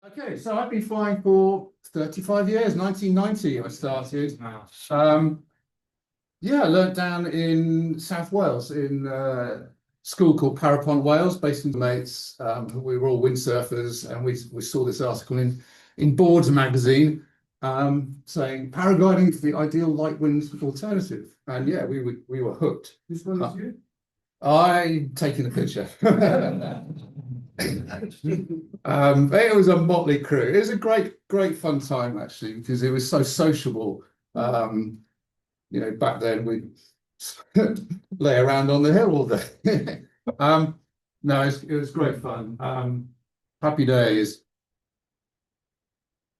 Okay, so I've been flying for 35 years, 1990 I started. Yeah, I learnt down in South Wales in a school called Paragliding Wales, based in mates. We were all windsurfers, and we saw this article in Boards magazine saying paragliding is the ideal light wind alternative. And yeah, we were hooked. This one is you? I taking a picture. It was a motley crew. It was a great fun time actually, because it was so sociable. You know, back then we'd lay around on the hill all day. No, it was great fun. Happy days.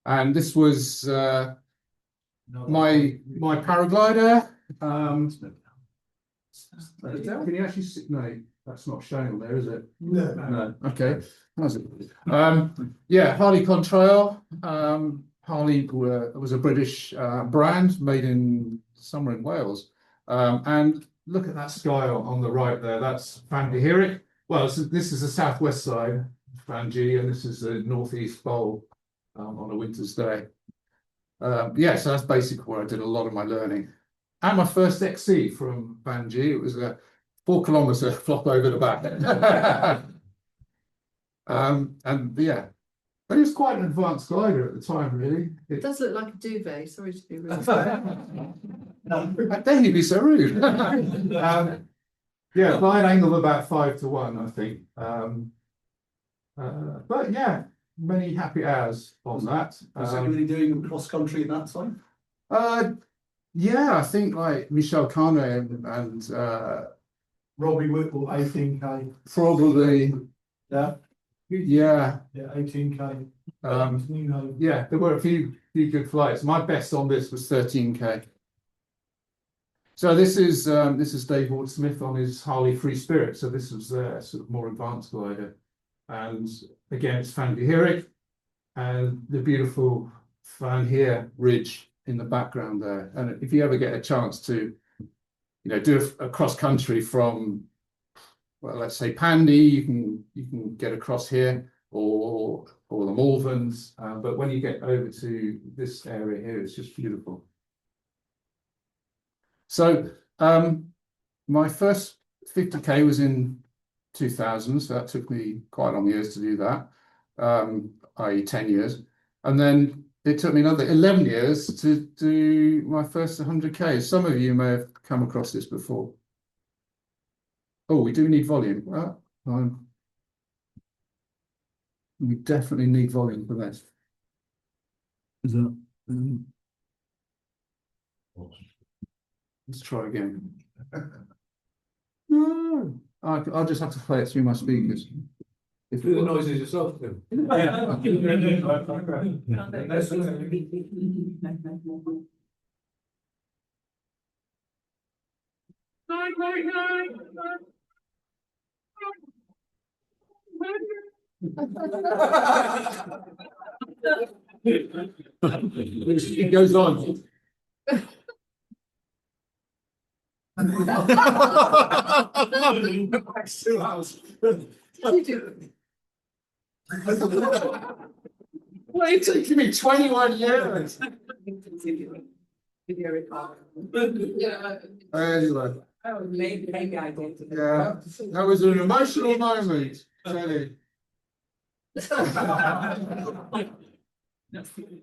And this was my paraglider. Can you actually see? No, that's not showing on there, is it? No. No. Okay. How's it? Yeah, Harley Contrail. Harley was a British brand made in somewhere in Wales. And look at that sky on the right there. That's Pentreath. Well, this is the southwest side, Fangi, and this is the northeast pole on a winter's day. Yeah, so that's basically where I did a lot of my learning. And my first XC from Fangi, it was a 4 kilometer flop over the back. And yeah, but it was quite an advanced glider at the time, really. It does look like a duvet. Sorry to be rude. I'd definitely be so rude. Yeah, glide angle of about 5 to 1, I think. But yeah, many happy hours on that. Was anybody doing cross country at that time? Yeah, I think like Michel Carnet and Robbie Whittle, 18k. probably, Yeah. yeah. Yeah, 18k. Yeah, there were a few good flights. My best on this was 13k. So this is Dave Ward Smith on his Harley Free Spirit. So this was their sort of more advanced glider, and again it's Pentreath and the beautiful Fangia Ridge in the background there. And if you ever get a chance to, you know, do a cross country from, well, let's say Pandy, you can get across here, or the Malverns, but when you get over to this area here, it's just beautiful. So my first 50k was in 2000, so that took me quite a long years to do that, i.e. 10 years, and then it took me another 11 years to do my first 100k. Some of you may have come across this before. Oh, we do need volume. We definitely need volume for this. Is that? Let's try again. No, I'll just have to play it through my speakers. Do the noises yourself, then. It goes on. Well, it's taken me 21 years. Anyway. Oh, maybe I did. Yeah, that was an emotional moment, really.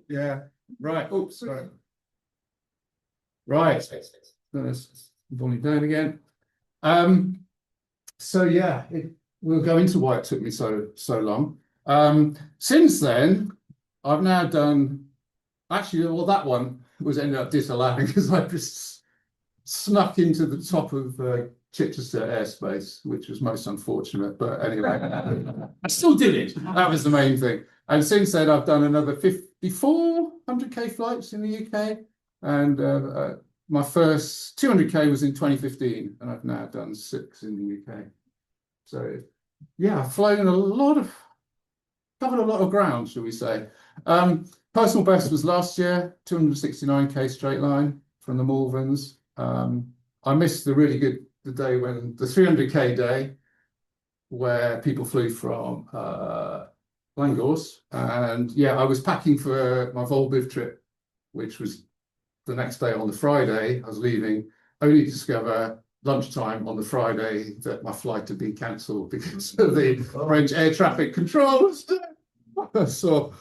Yeah, right. Oops, sorry. Right. Let's volume down again. So yeah, we'll go into why it took me so long. Since then, I've now done, actually, well, that one was ended up disallowing because I just snuck into the top of Chichester airspace, which was most unfortunate. But anyway, I still did it. That was the main thing. And since then, I've done another 54 100k flights in the UK, and my first 200k was in 2015, and I've now done 6 in the UK. So yeah, I've flown covered a lot of ground, shall we say. Personal best was last year, 269k straight line from the Malverns. I missed the day when the 300k day, where people flew from Langors, and yeah, I was packing for my Volbiv trip, which was the next day on the Friday. I was leaving, only to discover lunchtime on the Friday that my flight had been cancelled because of the French air traffic controls. So,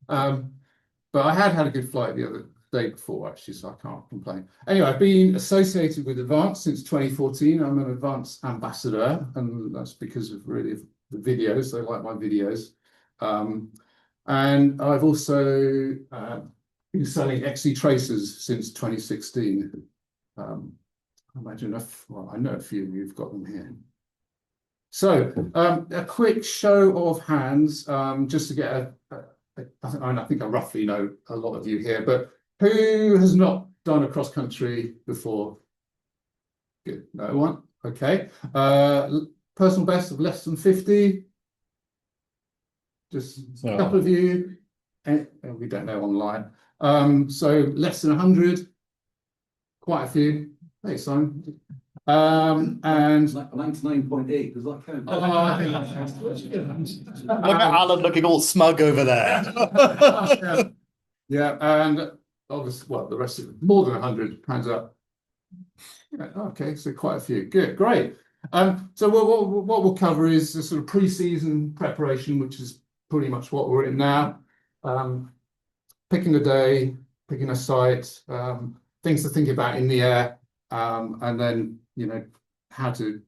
but I had a good flight the other day before, actually, so I can't complain. Anyway, I've been associated with Advance since 2014. I'm an Advance ambassador, and that's because of really the videos. They like my videos. And I've also been selling XC tracers since 2016. I imagine, well, I know a few of you have got them here. So a quick show of hands, just to get I think I roughly know a lot of you here, but who has not done a cross country before? Good, no one. Okay. Personal best of less than 50. Just a couple of you. And we don't know online. So less than 100. Quite a few. Hey, Simon. And 99.8, does that count? I think Look at Alan looking all smug over there. yeah, and obviously, well, the rest of it, more than 100, hands up. Yeah, okay, so quite a few. Good, great. So what we'll cover is the sort of pre-season preparation, which is pretty much what we're in now. Picking a day, picking a site, things to think about in the air, and then, you know, how to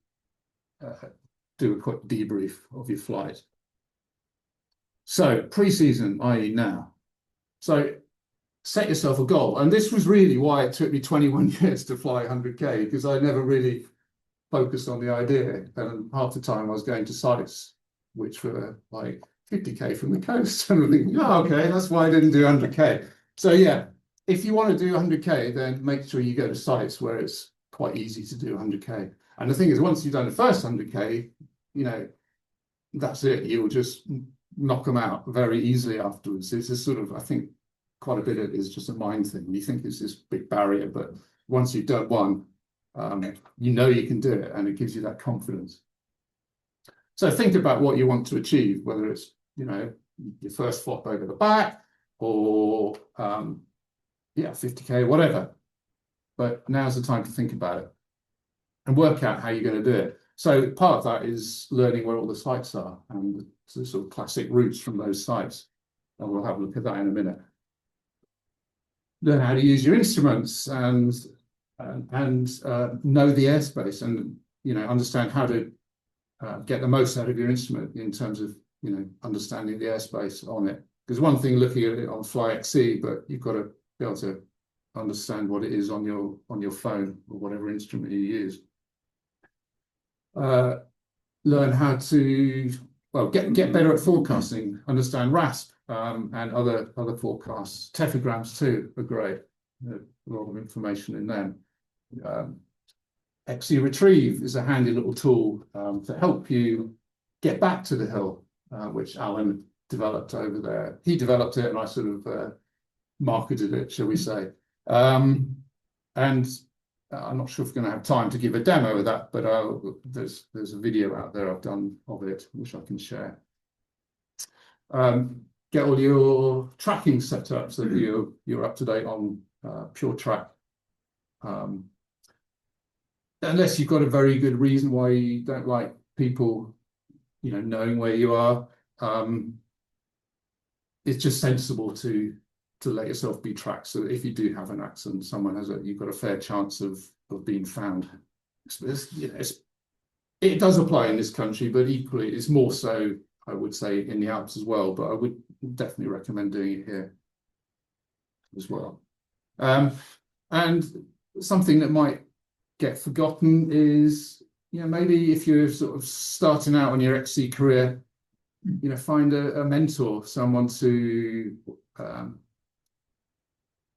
do a quick debrief of your flight. So pre-season, i.e. now. So set yourself a goal. And this was really why it took me 21 years to fly 100K, because I never really focused on the idea. And half the time I was going to sites which were like 50K from the coast. And I'm thinking, oh, okay, that's why I didn't do 100K. So yeah, if you want to do 100K, then make sure you go to sites where it's quite easy to do 100K. And the thing is, once you've done the first 100K, you know, that's it. You'll just knock them out very easily afterwards. It's a sort of, I think, quite a bit of it is just a mind thing. You think it's this big barrier, but once you've done one, you know you can do it, and it gives you that confidence. So think about what you want to achieve, whether it's, you know, your first flop over the back, or yeah, 50K, whatever. But now's the time to think about it and work out how you're going to do it. So part of that is learning where all the sites are and the sort of classic routes from those sites. And we'll have a look at that in a minute. Learn how to use your instruments and know the airspace, and, you know, understand how to get the most out of your instrument in terms of, you know, understanding the airspace on it. Because one thing looking at it on FlyXC, but you've got to be able to understand what it is on your phone or whatever instrument you use. Learn how to, well, get better at forecasting, understand RASP and other forecasts. Tephigrams too are great. A lot of information in them. XC Retrieve is a handy little tool to help you get back to the hill, which Alan developed over there. He developed it and I sort of marketed it, shall we say. And I'm not sure if we're going to have time to give a demo of that, but there's a video out there I've done of it, which I can share. Get all your tracking set up so that you're up to date on Pure Track. Unless you've got a very good reason why you don't like people, you know, knowing where you are, it's just sensible to let yourself be tracked, so that if you do have an accident, you've got a fair chance of being found. You know, it does apply in this country, but equally it's more so, I would say, in the Alps as well. But I would definitely recommend doing it here as well. And something that might get forgotten is, you know, maybe if you're sort of starting out on your XC career, you know, find a mentor, someone to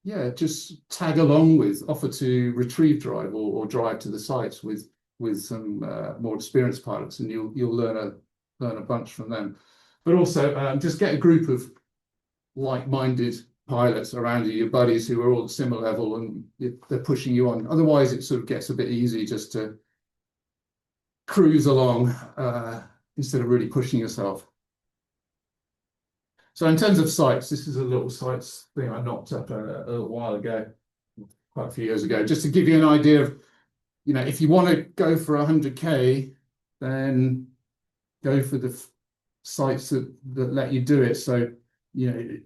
yeah, just tag along with, offer to retrieve drive or drive to the sites with some more experienced pilots, and you'll learn a bunch from them. But also just get a group of like-minded pilots around you, your buddies who are all at a similar level, and they're pushing you on. Otherwise, it sort of gets a bit easy just to cruise along instead of really pushing yourself. So in terms of sites, this is a little sites thing I knocked up a little while ago, quite a few years ago, just to give you an idea of, you know, if you want to go for 100K, then go for the sites that let you do it. So, you know,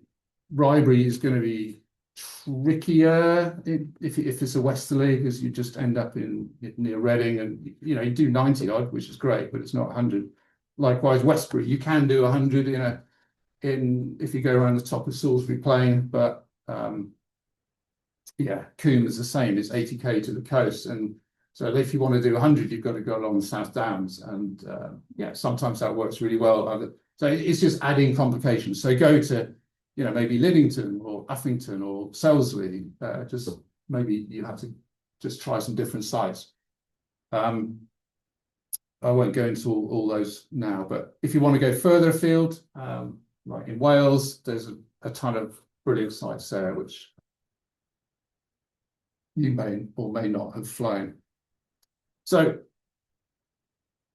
Ribery is going to be trickier if it's a westerly, because you just end up in near Reading, and you know, you do 90 odd, which is great, but it's not 100. Likewise, Westbury, you can do 100 in if you go around the top of Salisbury Plain, but yeah, Coombe is the same. It's 80K to the coast, and so if you want to do 100, you've got to go along the South Downs, and yeah, sometimes that works really well. So it's just adding complications. So go to, you know, maybe Liddington or Uffington or Selsley. Just maybe you have to just try some different sites. I won't go into all those now, but if you want to go further afield, like in Wales, there's a ton of brilliant sites there, which you may or may not have flown. So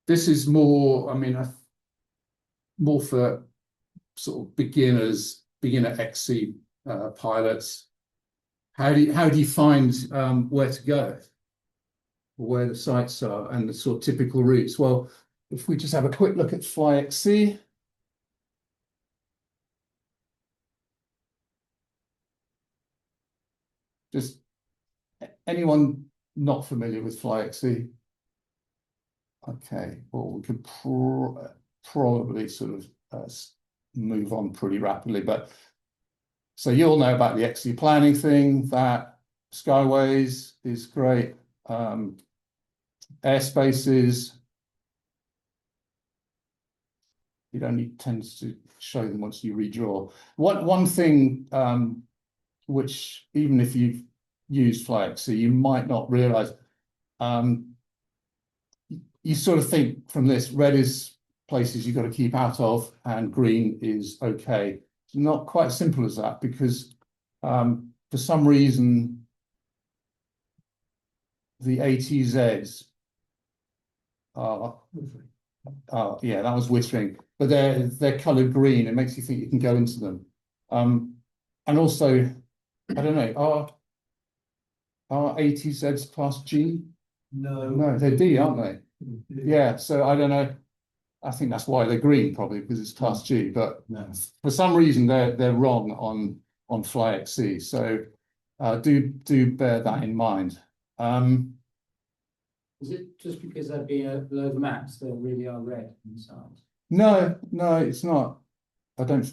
this is more, I mean, more for sort of beginner XC pilots. How do you find where to go, or where the sites are, and the sort of typical routes? Well, if we just have a quick look at FlyXC. Just anyone not familiar with FlyXC? Okay, well, we could probably sort of move on pretty rapidly, but so you all know about the XC planning thing, that Skyways is great, airspaces, it only tends to show them once you redraw. One thing which, even if you've used FlyXC, you might not realize, you sort of think from this, red is places you've got to keep out of, and green is okay. It's not quite as simple as that, because for some reason, the ATZs are, yeah, that was Wittering, but they're coloured green. It makes you think you can go into them. And also, I don't know, are ATZs class G? No, they're D, aren't they? Yeah, so I don't know. I think that's why they're green, probably because it's class G. But for some reason, they're wrong on FlyXC. So do bear that in mind. Is it just because they're being below the maps, they really are red inside? No, it's not. I don't.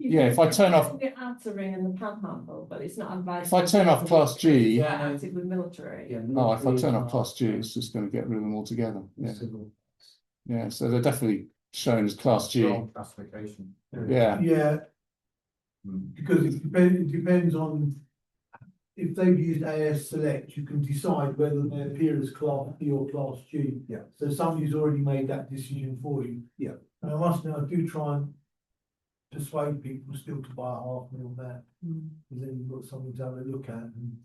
Yeah, if I turn off the outer ring and the panhandle, but it's not advised. If I turn off class G, Yeah, active with military. Yeah, oh, if I turn off class G, it's just going to get rid of them altogether. Yeah, yeah. So they're definitely shown as class G. Classification. Yeah. Yeah, because it depends on if they've used ASSelect, you can decide whether they appear as class B or class G. Yeah. So somebody's already made that decision for you. Yeah. And I must admit, I do try and persuade people still to buy a $500,000 map, because then you've got something to have a look at. And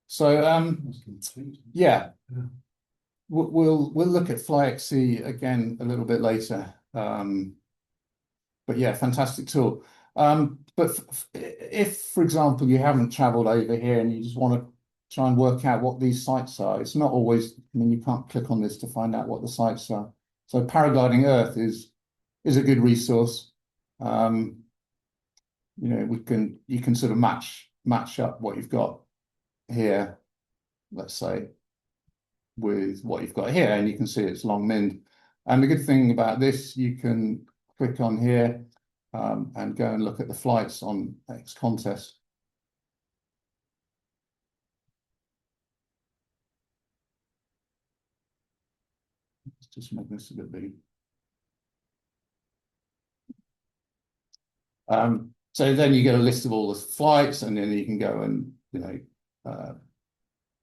So yeah, we'll look at FlyXC again a little bit later. But yeah, fantastic tool. But if, for example, you haven't travelled over here and you just want to try and work out what these sites are, it's not always, I mean, you can't click on this to find out what the sites are. So Paragliding Earth is a good resource. You know, you can sort of match up what you've got here, let's say, with what you've got here, and you can see it's long min. And the good thing about this, you can click on here and go and look at the flights on XContest. Let's just make this a bit bigger. So then you get a list of all the flights, and then you can go and, you know,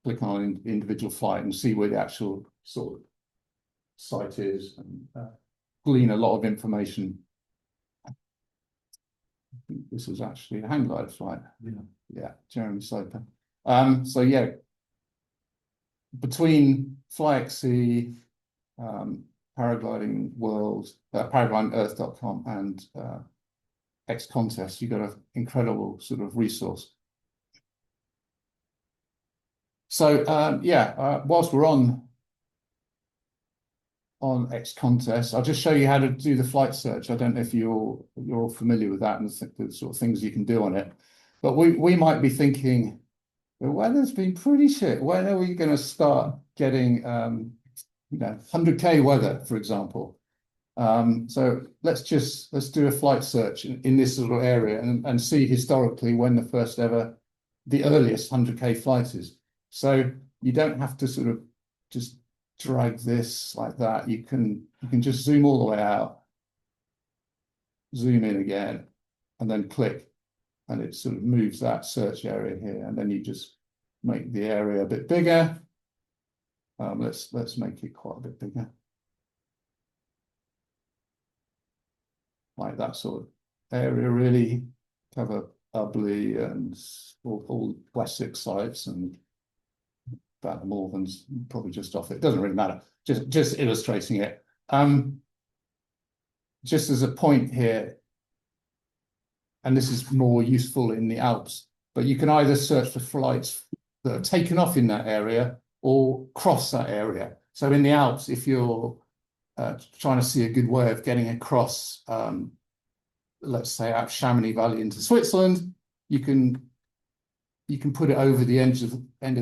click on an individual flight and see where the actual sort of site is, and glean a lot of information. I think this was actually a hang glide flight. Yeah, Jeremy Soper. So yeah, between FlyXC, Paragliding World, paraglidingearth.com and XContest. You've got an incredible sort of resource. So whilst we're on XContest, I'll just show you how to do the flight search. I don't know if you're all familiar with that and the sort of things you can do on it, but we might be thinking the weather's been pretty shit. When are we going to start getting 100K weather, for example? So let's do a flight search in this little area and see historically when the earliest 100K flight is. So you don't have to sort of just drag this like that. You can just zoom all the way out, zoom in again, and then click, and it sort of moves that search area here. And then you just make the area a bit bigger. Let's make it quite a bit bigger, like that sort of area. Really cover Ubley and all Wessex sites and about the Malverns, probably just off it. Doesn't really matter. Just illustrating it. Just as a point here, and this is more useful in the Alps, but you can either search for flights that are taken off in that area or cross that area. So in the Alps, if you're trying to see a good way of getting across, let's say out Chamonix Valley into Switzerland, you can put it over the end of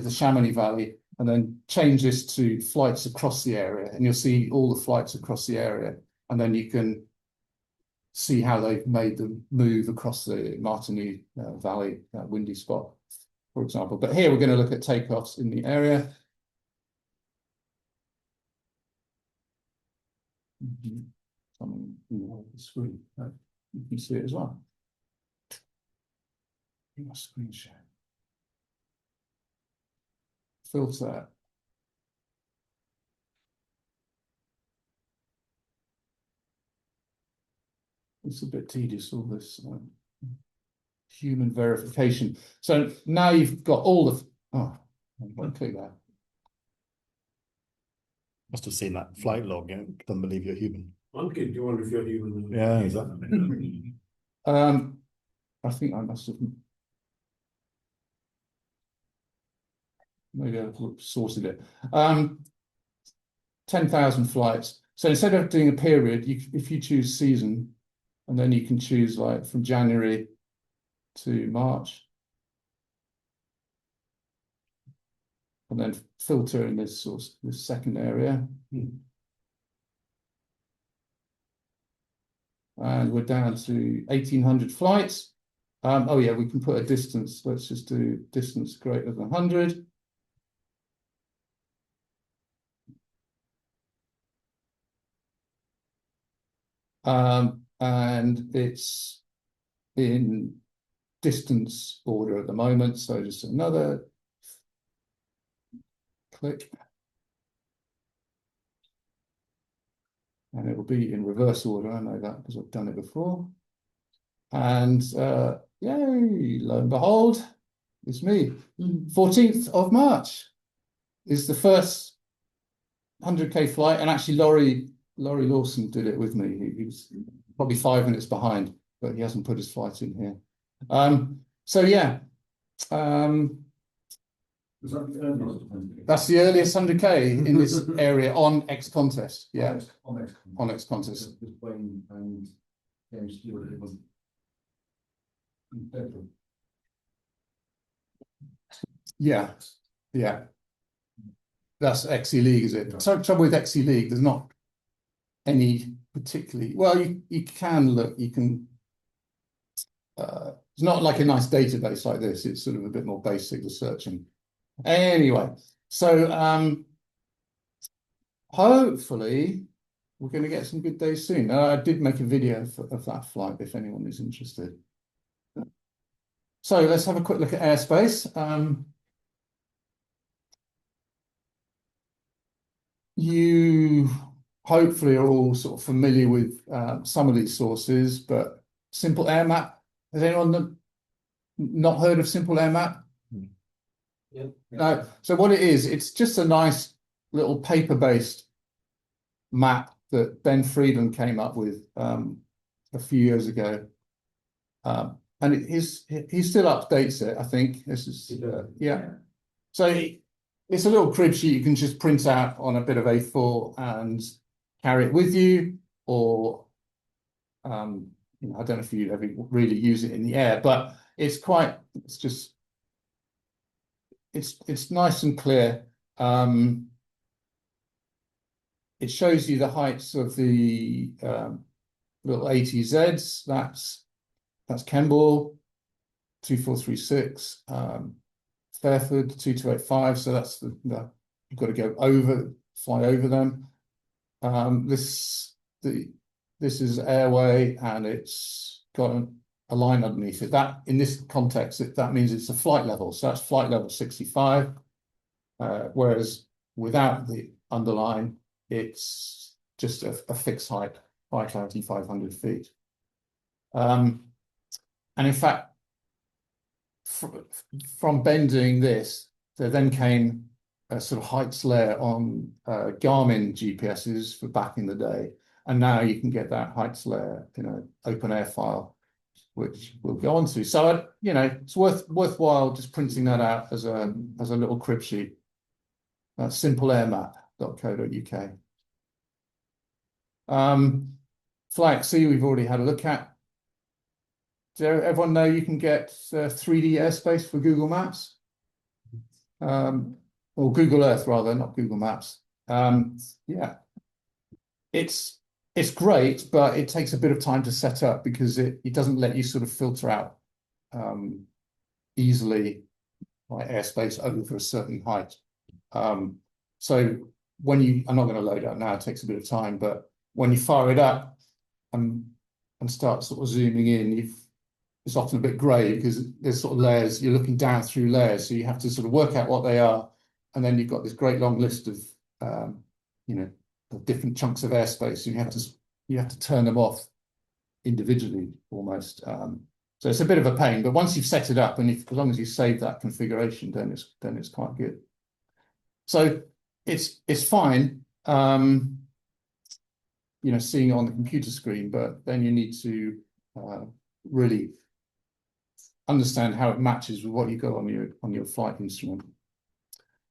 the Chamonix Valley and then change this to flights across the area, and you'll see all the flights across the area, and then you can see how they've made them move across the Martigny Valley, windy spot, for example. But here we're going to look at takeoffs in the area. Something in the screen. You can see it as well. Screen share. Filter. It's a bit tedious, all this human verification. So now you've got all the. Oh, I won't click that. Must have seen that flight log. Can't believe you're human. I'm kidding. You wonder if you're human. Yeah, exactly. I think I must have. Maybe I've sorted it. 10,000 flights. So instead of doing a period, if you choose season, and then you can choose like from January to March, and then filter in this second area. And we're down to 1,800 flights. Oh yeah, we can put a distance. Let's just do distance greater than 100. And it's in distance order at the moment. So just another click. And it will be in reverse order. I know that because I've done it before. And yay, lo and behold, it's me. 14th of March is the first 100K flight. And actually, Laurie Lawson did it with me. He was probably 5 minutes behind, but he hasn't put his flight in here. So yeah, that's the earliest 100K in this area on XContest. Yeah, on XContest. Yeah, yeah. That's XC League, is it? So trouble with XC League, there's not any particularly well. You can look. You can. It's not like a nice database like this. It's sort of a bit more basic, the searching. Anyway, so hopefully we're going to get some good days soon. I did make a video of that flight if anyone is interested. So let's have a quick look at airspace. You hopefully are all sort of familiar with some of these sources, but Simple Airmap. Has anyone not heard of Simple Airmap? No. So what it is, it's just a nice little paper-based map that Ben Friedland came up with a few years ago. And he still updates it, I think. This is yeah. So it's a little crib sheet you can just print out on a bit of A4 and carry it with you, or you know, I don't know if you ever really use it in the air, but it's nice and clear. It shows you the heights of the little ATZs. That's Kemble 2436, Fairford 2285. So that's you've got to fly over them. This is airway, and it's got a line underneath it. That in this context, that means it's a flight level. So that's flight level 65. Whereas without the underline, it's just a fixed height, 5,500 feet. And in fact, from Ben doing this, there then came a sort of heights layer on Garmin GPSs for back in the day. And now you can get that heights layer in an open air file, which we'll go on to. So, you know, it's worthwhile just printing that out as a little crib sheet. That's simpleairmap.co.uk. FlyXC, we've already had a look at. Does everyone know you can get 3D airspace for Google Maps? Or Google Earth, rather, not Google Maps. Yeah. It's great, but it takes a bit of time to set up because it doesn't let you sort of filter out easily by airspace over a certain height. So when I'm not going to load up now, it takes a bit of time, but when you fire it up and start sort of zooming in, it's often a bit grey because there's sort of layers, you're looking down through layers, so you have to sort of work out what they are, and then you've got this great long list of you know, of different chunks of airspace, and you have to turn them off individually almost. So it's a bit of a pain, but once you've set it up, and as long as you save that configuration, then it's quite good. So it's fine, you know, seeing it on the computer screen, but then you need to really understand how it matches with what you got on your flight instrument.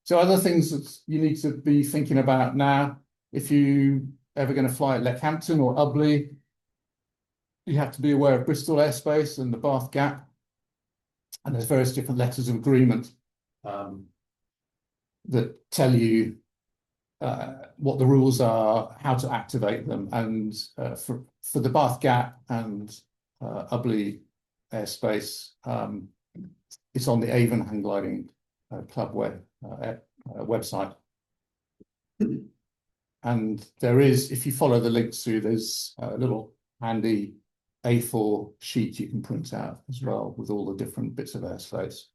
So other things that you need to be thinking about now, if you ever going to fly at Leckhampton or Ubley, you have to be aware of Bristol airspace and the Bath Gap, and there's various different letters of agreement that tell you what the rules are, how to activate them, and for the Bath Gap and Ubley airspace, it's on the Avon Hang Gliding Club website. And there is, if you follow the links through, there's a little handy A4 sheet you can print out as well with all the different bits of airspace.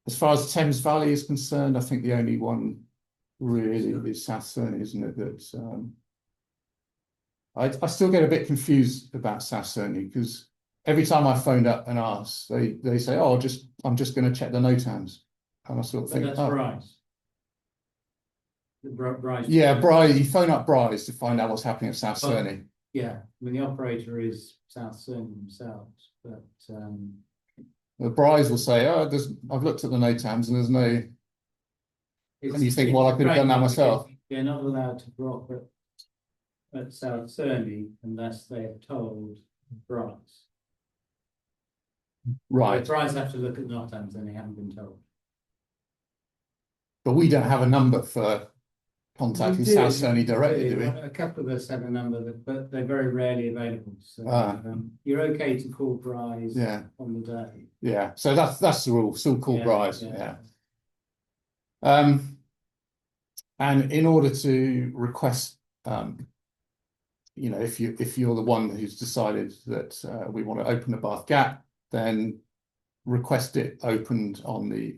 As far as Thames Valley is concerned, I think the only one really is South Cerney, isn't it? That I still get a bit confused about South Cerney because every time I phoned up and asked, they say, "Oh, I'm just going to check the NOTAMs," and I sort of think, that's "Oh, Bryce. Bryce. Yeah, Bryce. You phone up Bryce to find out what's happening at South Cerney." Yeah, I mean the operator is South Cerney themselves, but The Bryce will say, "Oh, I've looked at the NOTAMs and there's no." And you think, well, I could have done that myself. They're not allowed to drop at South Cerney unless they're told Bryce. Right. Bryce have to look at NOTAMs and they haven't been told. But we don't have a number for contacting We do, South Cerney directly, do we? A couple of us have a number, but they're very rarely available. So you're okay to call Bryce on the day. Yeah, so that's the rule. Still call Bryce. Yeah. And in order to request, you know, if you're the one who's decided that we want to open the Bath Gap, then request it opened on the,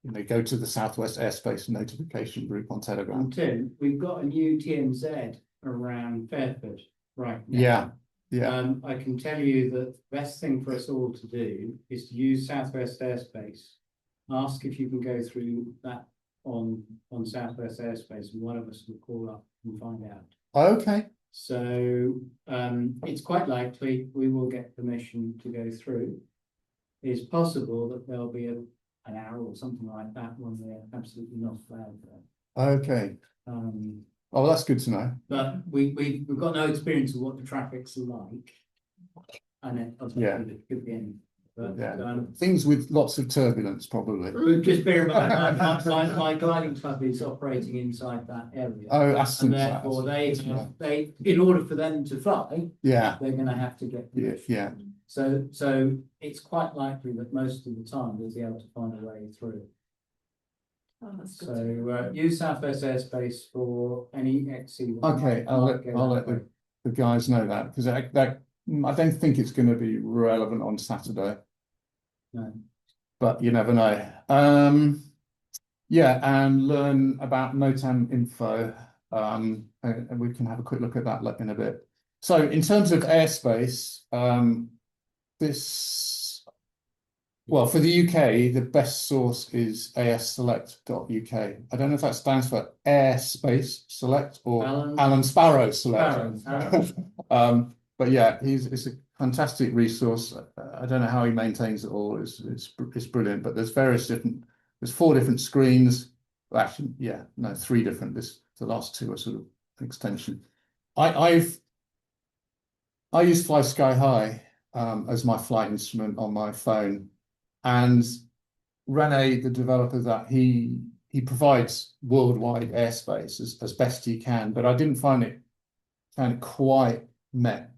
you know, go to the Southwest Airspace Notification Group on Telegram. And Tim, we've got a new TMZ around Fairford right now. Yeah. I can tell you that the best thing for us all to do is to use Southwest Airspace. Ask if you can go through that on Southwest Airspace, and one of us will call up and find out. Okay. So it's quite likely we will get permission to go through. It's possible that there'll be an hour or something like that when we're absolutely not allowed there. Okay. Um, Oh, that's good to know. but we've got no experience of what the traffic's like. And it could be any. But, Yeah. Things with lots of turbulence, probably. just bear in mind, my gliding club is operating inside that area. Oh, that's and therefore they in order for them to fly, yeah, they're going to have to get yeah. So it's quite likely that most of the time we'll be able to find a way through. Oh, that's good. So use Southwest airspace for any XC. Okay, I'll let the guys know that, because I don't think it's going to be relevant on Saturday. No. But you never know. Yeah, and learn about NOTAMinfo. And we can have a quick look at that in a bit. So in terms of airspace, well, for the UK, the best source is ASSelect.uk. I don't know if that stands for Airspace Select or Alan Sparrow Select. But yeah, it's a fantastic resource. I don't know how he maintains it all. It's brilliant. But there's 4 different screens. Well, actually, yeah, no, 3 different. The last 2 are sort of an extension. I use FlySkyHigh as my flight instrument on my phone. And Rene, the developer, that he provides worldwide airspace as best he can, but I didn't find it quite met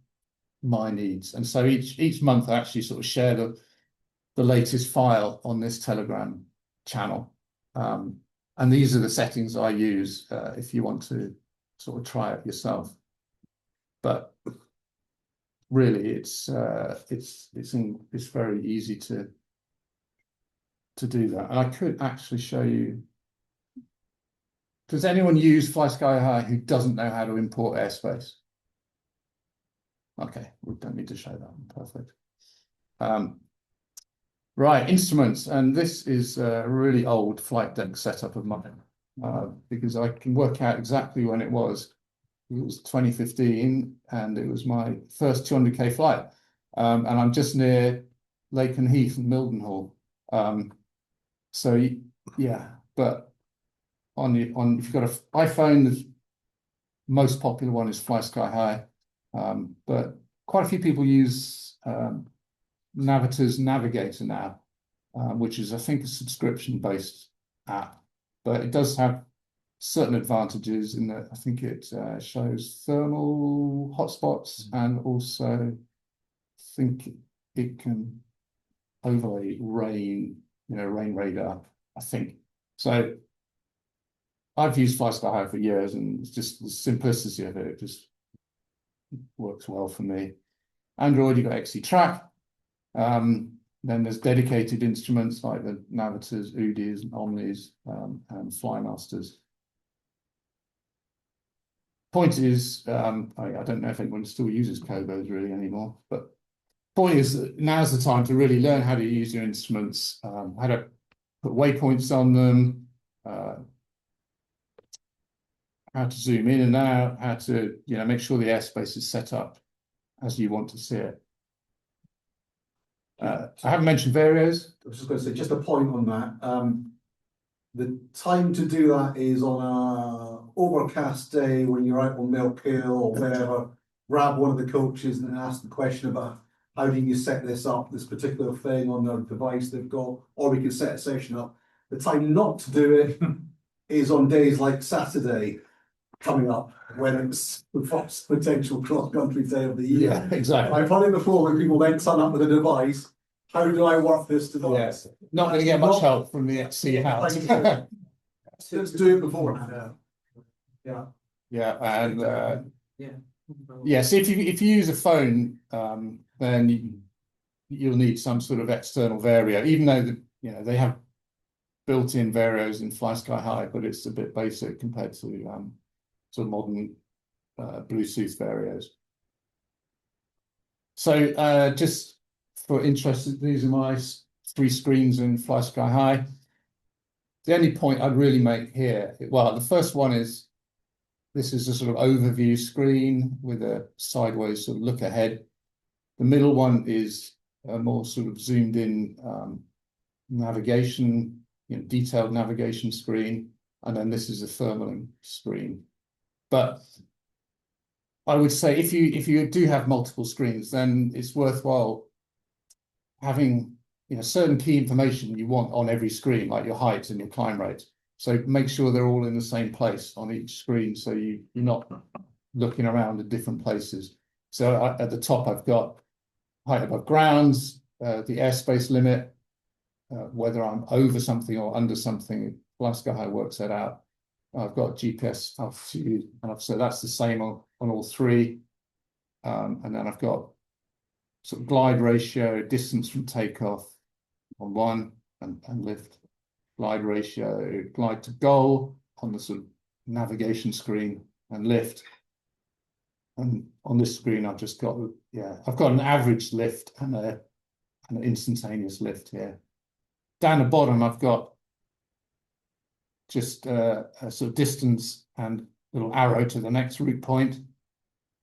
my needs. And so each month I actually sort of share the latest file on this Telegram channel. And these are the settings I use if you want to sort of try it yourself. But really, it's very easy to do that. And I could actually show you. Does anyone use FlySkyHigh who doesn't know how to import airspace? Okay, we don't need to show that. Perfect. Right, instruments. And this is a really old flight deck setup of mine because I can work out exactly when it was. It was 2015 and it was my first 200k flight. And I'm just near Laken Heath and Mildenhall. So yeah, but if you've got an iPhone, the most popular one is FlySkyHigh. But quite a few people use Navitor's Navigator now, which is, I think, a subscription-based app. But it does have certain advantages in that I think it shows thermal hotspots, and also I think it can overlay rain, rain radar, I think. So I've used FlySkyHigh for years, and it's just the simplicity of it. It just works well for me. Android, you've got XCTrack. Then there's dedicated instruments like the Navitors, Udis, and Omnis, and Flymasters. Point is, I don't know if anyone still uses Kobos really anymore, but point is that now's the time to really learn how to use your instruments, how to put waypoints on them, how to zoom in and out, how to make sure the airspace is set up as you want to see it. I haven't mentioned varios. I was just going to say, just a point on that. The time to do that is on a overcast day when you're out on Milk Hill or wherever. Grab one of the coaches and ask the question about how do you set this up, this particular thing on the device they've got, or we can set a session up. The time not to do it is on days like Saturday coming up, when it's the first potential cross-country day of the year. Yeah, exactly. I've had it before when people then turn up with a device. How do I work this device? Yes. Not going to get much help from the XC house. Let's do it beforehand. Yeah. Yeah, and so if you use a phone, then you'll need some sort of external vario, even though they have built-in varios in FlySkyHigh, but it's a bit basic compared to sort of modern Bluetooth varios. So just for interest, these are my 3 screens in FlySkyHigh. The only point I'd really make here, well, the first one is this is a sort of overview screen with a sideways sort of look ahead. The middle one is a more sort of zoomed in navigation, detailed navigation screen, and then this is a thermaling screen. But I would say if you do have multiple screens, then it's worthwhile having certain key information you want on every screen, like your height and your climb rate. So make sure they're all in the same place on each screen, so you're not looking around at different places. So at the top, I've got height above grounds, the airspace limit, whether I'm over something or under something. FlySkyHigh works that out. I've got GPS altitude, and so that's the same on all three. And then I've got sort of glide ratio, distance from takeoff on one, and lift. Glide ratio, glide to goal on the sort of navigation screen, and lift. And on this screen, I've just got, I've got an average lift and an instantaneous lift here. Down the bottom, I've got just a sort of distance and little arrow to the next route point,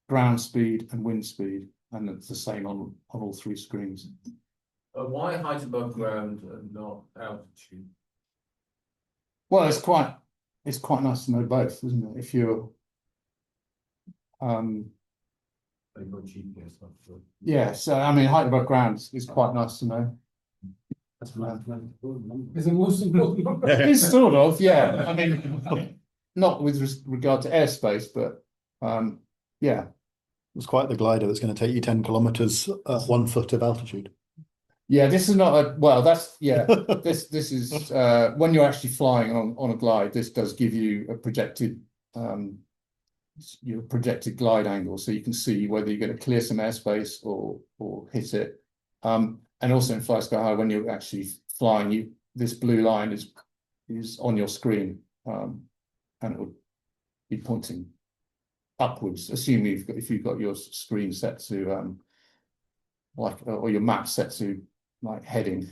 ground speed and wind speed, and it's the same on all three screens. Why height above ground and not altitude? Well, it's quite nice to know both, isn't it? If you're They've got GPS. yeah, so I mean, height above ground is quite nice to know. That's my Is it most important? It's sort of, yeah. I mean, not with regard to airspace, but yeah. It's quite the glider that's going to take you 10 kilometers at 1 foot of altitude. Yeah, this is not a, well, that's, yeah, this is, when you're actually flying on a glide, this does give you a projected, your projected glide angle, so you can see whether you're going to clear some airspace or hit it. And also in FlySkyHigh, when you're actually flying, this blue line is on your screen, and it would be pointing upwards, assuming if you've got your screen set to or your map set to like heading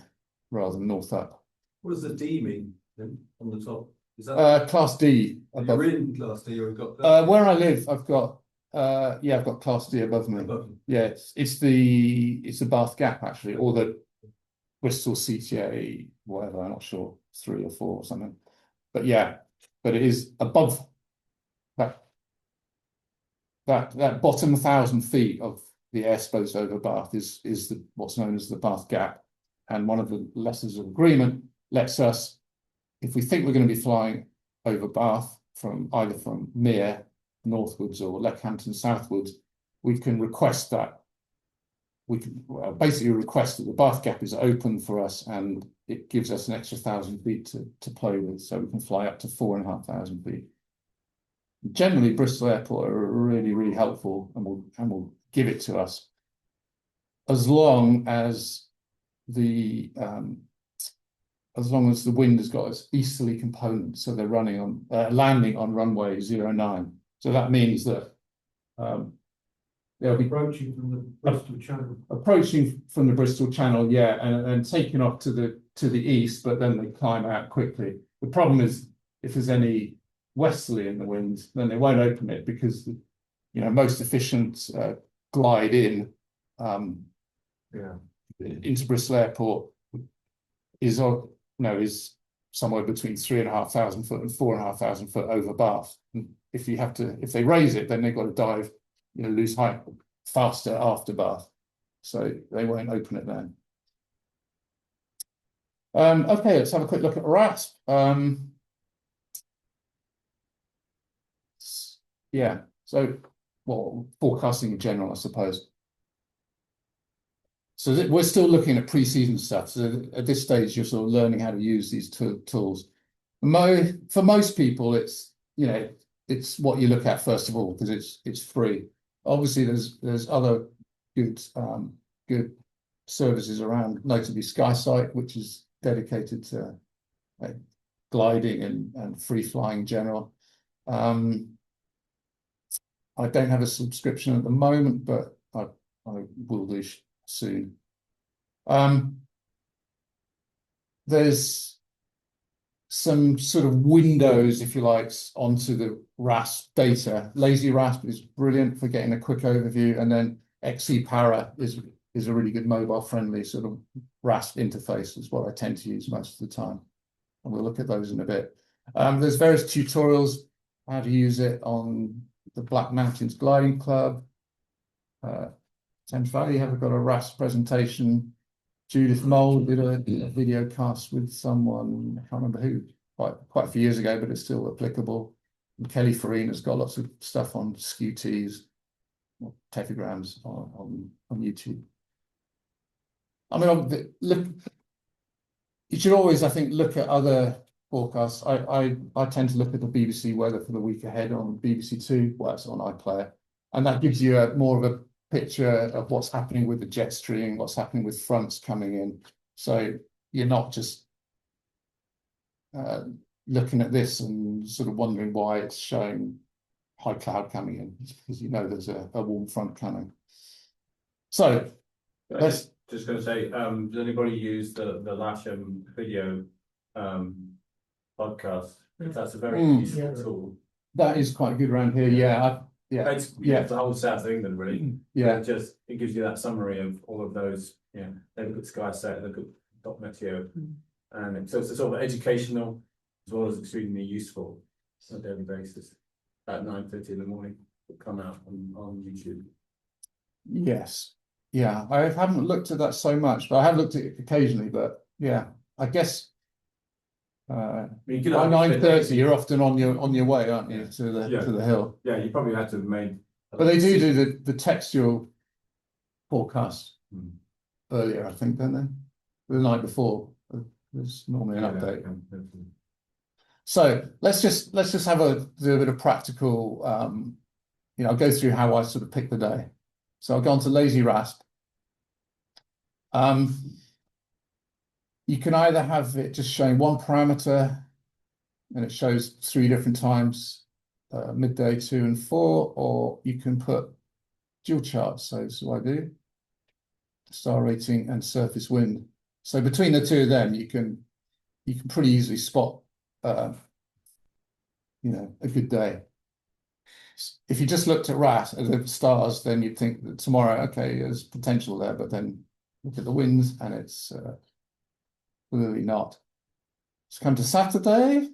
rather than north up. What does the D mean then on the top? Is that Class D above. you're in Class D, or you've got that? Where I live, I've got I've got Class D above me. Yeah, it's the Bath Gap actually, or the Bristol CTA, whatever, I'm not sure, 3 or 4 or something. But yeah, but it is above that bottom 1,000 feet of the airspace over Bath is what's known as the Bath Gap. And one of the letters of agreement lets us, if we think we're going to be flying over Bath either from Mere northwards or Leckhampton southwards, we can request that. We can basically request that the Bath Gap is open for us, and it gives us an extra 1,000 feet to play with, so we can fly up to 4,500 feet. Generally, Bristol Airport are really, really helpful, and will give it to us as long as the wind has got its easterly component, so they're running on landing on runway 09. So that means that they'll be Approaching from the Bristol Channel. approaching from the Bristol Channel, yeah, and taking off to the east, but then they climb out quickly. The problem is if there's any westerly in the wind, then they won't open it, because most efficient glide in into Bristol Airport is somewhere between 3,500 foot and 4,500 foot over Bath. And if they raise it, then they've got to dive, lose height faster after Bath, so they won't open it then. Okay, let's have a quick look at RASP. Yeah, so forecasting in general, I suppose. So we're still looking at pre-season stuff. So at this stage, you're sort of learning how to use these tools. For most people, it's what you look at first of all, because it's free. Obviously, there's other good services around, notably SkySight, which is dedicated to gliding and free flying in general. I don't have a subscription at the moment, but I will do soon. There's some sort of windows, if you like, onto the RASP data. Lazy RASP is brilliant for getting a quick overview, and then XCpara is a really good mobile friendly sort of RASP interface, is what I tend to use most of the time. And we'll look at those in a bit. There's various tutorials how to use it on the Black Mountains Gliding Club. Thames Valley have got a RASP presentation. Judith Mole did a video cast with someone, I can't remember who, quite a few years ago, but it's still applicable. And Kelly Farina's got lots of stuff on SKUTs, tephigrams on YouTube. I mean, look, you should always, I think, look at other forecasts. I tend to look at the BBC weather for the week ahead on BBC Two, well, it's on iPlayer, and that gives you more of a picture of what's happening with the jet stream, what's happening with fronts coming in. So you're not just looking at this and sort of wondering why it's showing high cloud coming in, because you know there's a warm front coming. So let's just going to say, does anybody use the Lasham video podcast? That's a very useful tool. That is quite good around here. Yeah. It's the whole south of England, really. Yeah. It gives you that summary of all of those. Yeah, they look at SkySat, look at Dot Meteo, and so it's sort of educational as well as extremely useful on a daily basis. At 9:30 in the morning, will come out on YouTube. Yes. Yeah, I haven't looked at that so much, but I have looked at it occasionally. But yeah, I guess by 9:30 you're often on your way, aren't you, to the hill? Yeah, you probably had to have made. But they do the textual forecast earlier, I think, don't they? The night before. There's normally an update. So let's just do a bit of practical. I'll go through how I sort of pick the day. So I'll go on to Lazy RASP. You can either have it just showing one parameter, and it shows 3 different times, midday, 2 and 4, or you can put dual charts. So this is what I do: star rating and surface wind. So between the two of them, you can pretty easily spot a good day. If you just looked at the stars, then you'd think that tomorrow, okay, there's potential there, but then look at the winds and it's clearly not. Let's come to Saturday.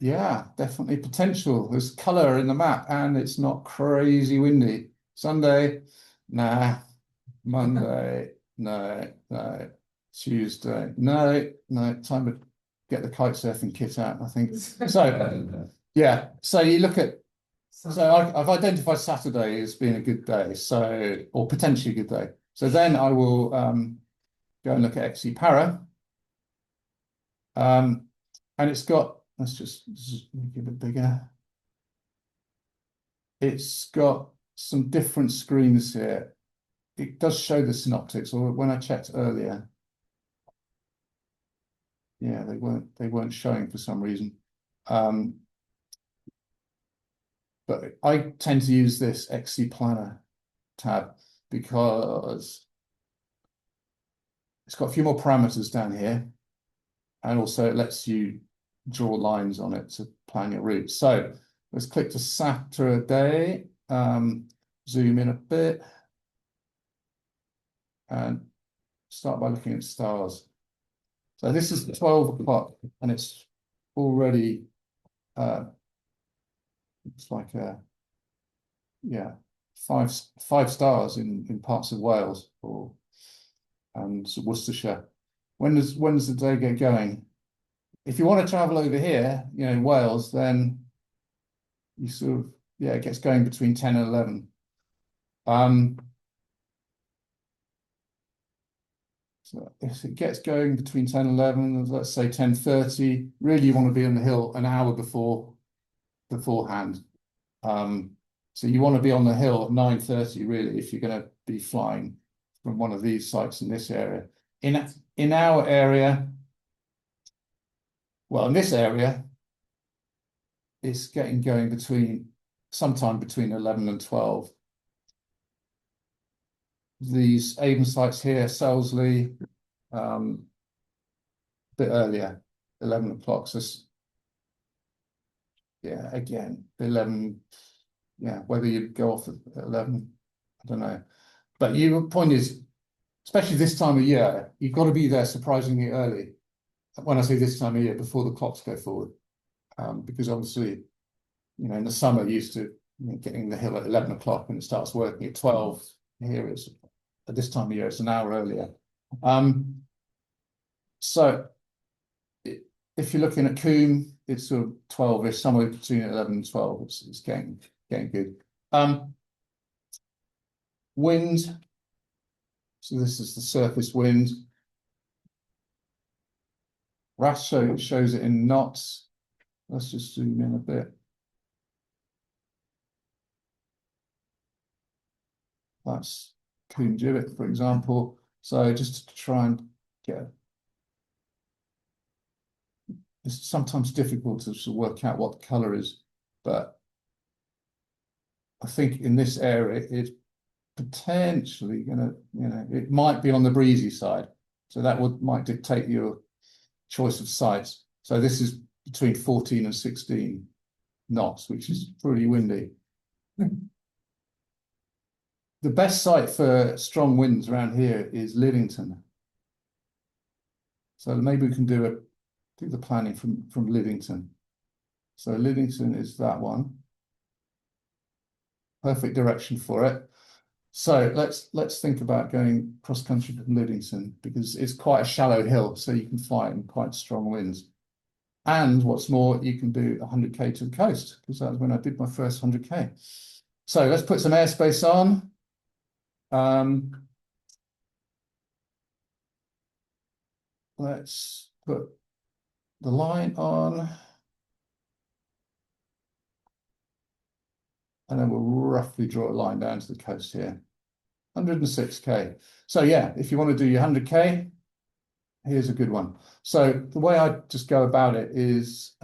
Yeah, definitely potential. There's colour in the map and it's not crazy windy. Sunday, nah. Monday, no. Tuesday, no. Time to get the kite surfing kit out, I think. So, yeah. So you look at. So I've identified Saturday as being a good day, or potentially a good day. So then I will go and look at XCpara. And it's got, let's just make it a bit bigger. It's got some different screens here. It does show the synoptics, or when I checked earlier, yeah, they weren't showing for some reason. But I tend to use this XC Planner tab because it's got a few more parameters down here, and also it lets you draw lines on it to plan your route. So let's click to Saturday, zoom in a bit, and start by looking at stars. So this is 12 o'clock, and it's already it's like five stars in parts of Wales and Worcestershire. When does the day get going? If you want to travel over here, in Wales, then you sort of, it gets going between 10 and 11. So if it gets going between 10 and 11, let's say 10:30, really you want to be on the hill an hour beforehand. So you want to be on the hill at 9:30, really, if you're going to be flying from one of these sites in this area. In our area, well, in this area, it's getting going sometime between 11 and 12. These Avon sites here, Selsley, a bit earlier. 11 o'clock. So yeah, again, 11, yeah, whether you go off at 11, I don't know. But your point is, especially this time of year, you've got to be there surprisingly early. When I say this time of year, before the clocks go forward. Because obviously, you know, in the summer, you're used to getting the hill at 11 o'clock and it starts working at 12. Here it's at this time of year, it's an hour earlier. So if you're looking at Coombe, it's sort of 12-ish, somewhere between 11 and 12. It's getting good. Wind. So this is the surface wind. RASP shows it in knots. Let's just zoom in a bit. That's Coombe Gibbet, for example. So just to try and get, it's sometimes difficult to sort of work out what the color is, but I think in this area it's potentially gonna, you know, it might be on the breezy side. So that might dictate your choice of sites. So this is between 14 and 16 knots, which is pretty windy. The best site for strong winds around here is Liddington. So maybe we can do the planning from Liddington. So Liddington is that one. Perfect direction for it. So let's think about going cross country from Liddington, because it's quite a shallow hill, so you can find quite strong winds. And what's more, you can do 100k to the coast, because that was when I did my first 100k. So let's put some airspace on. Let's put the line on. And then we'll roughly draw a line down to the coast here. 106k. So yeah, if you want to do your 100k, here's a good one. So the way I just go about it is,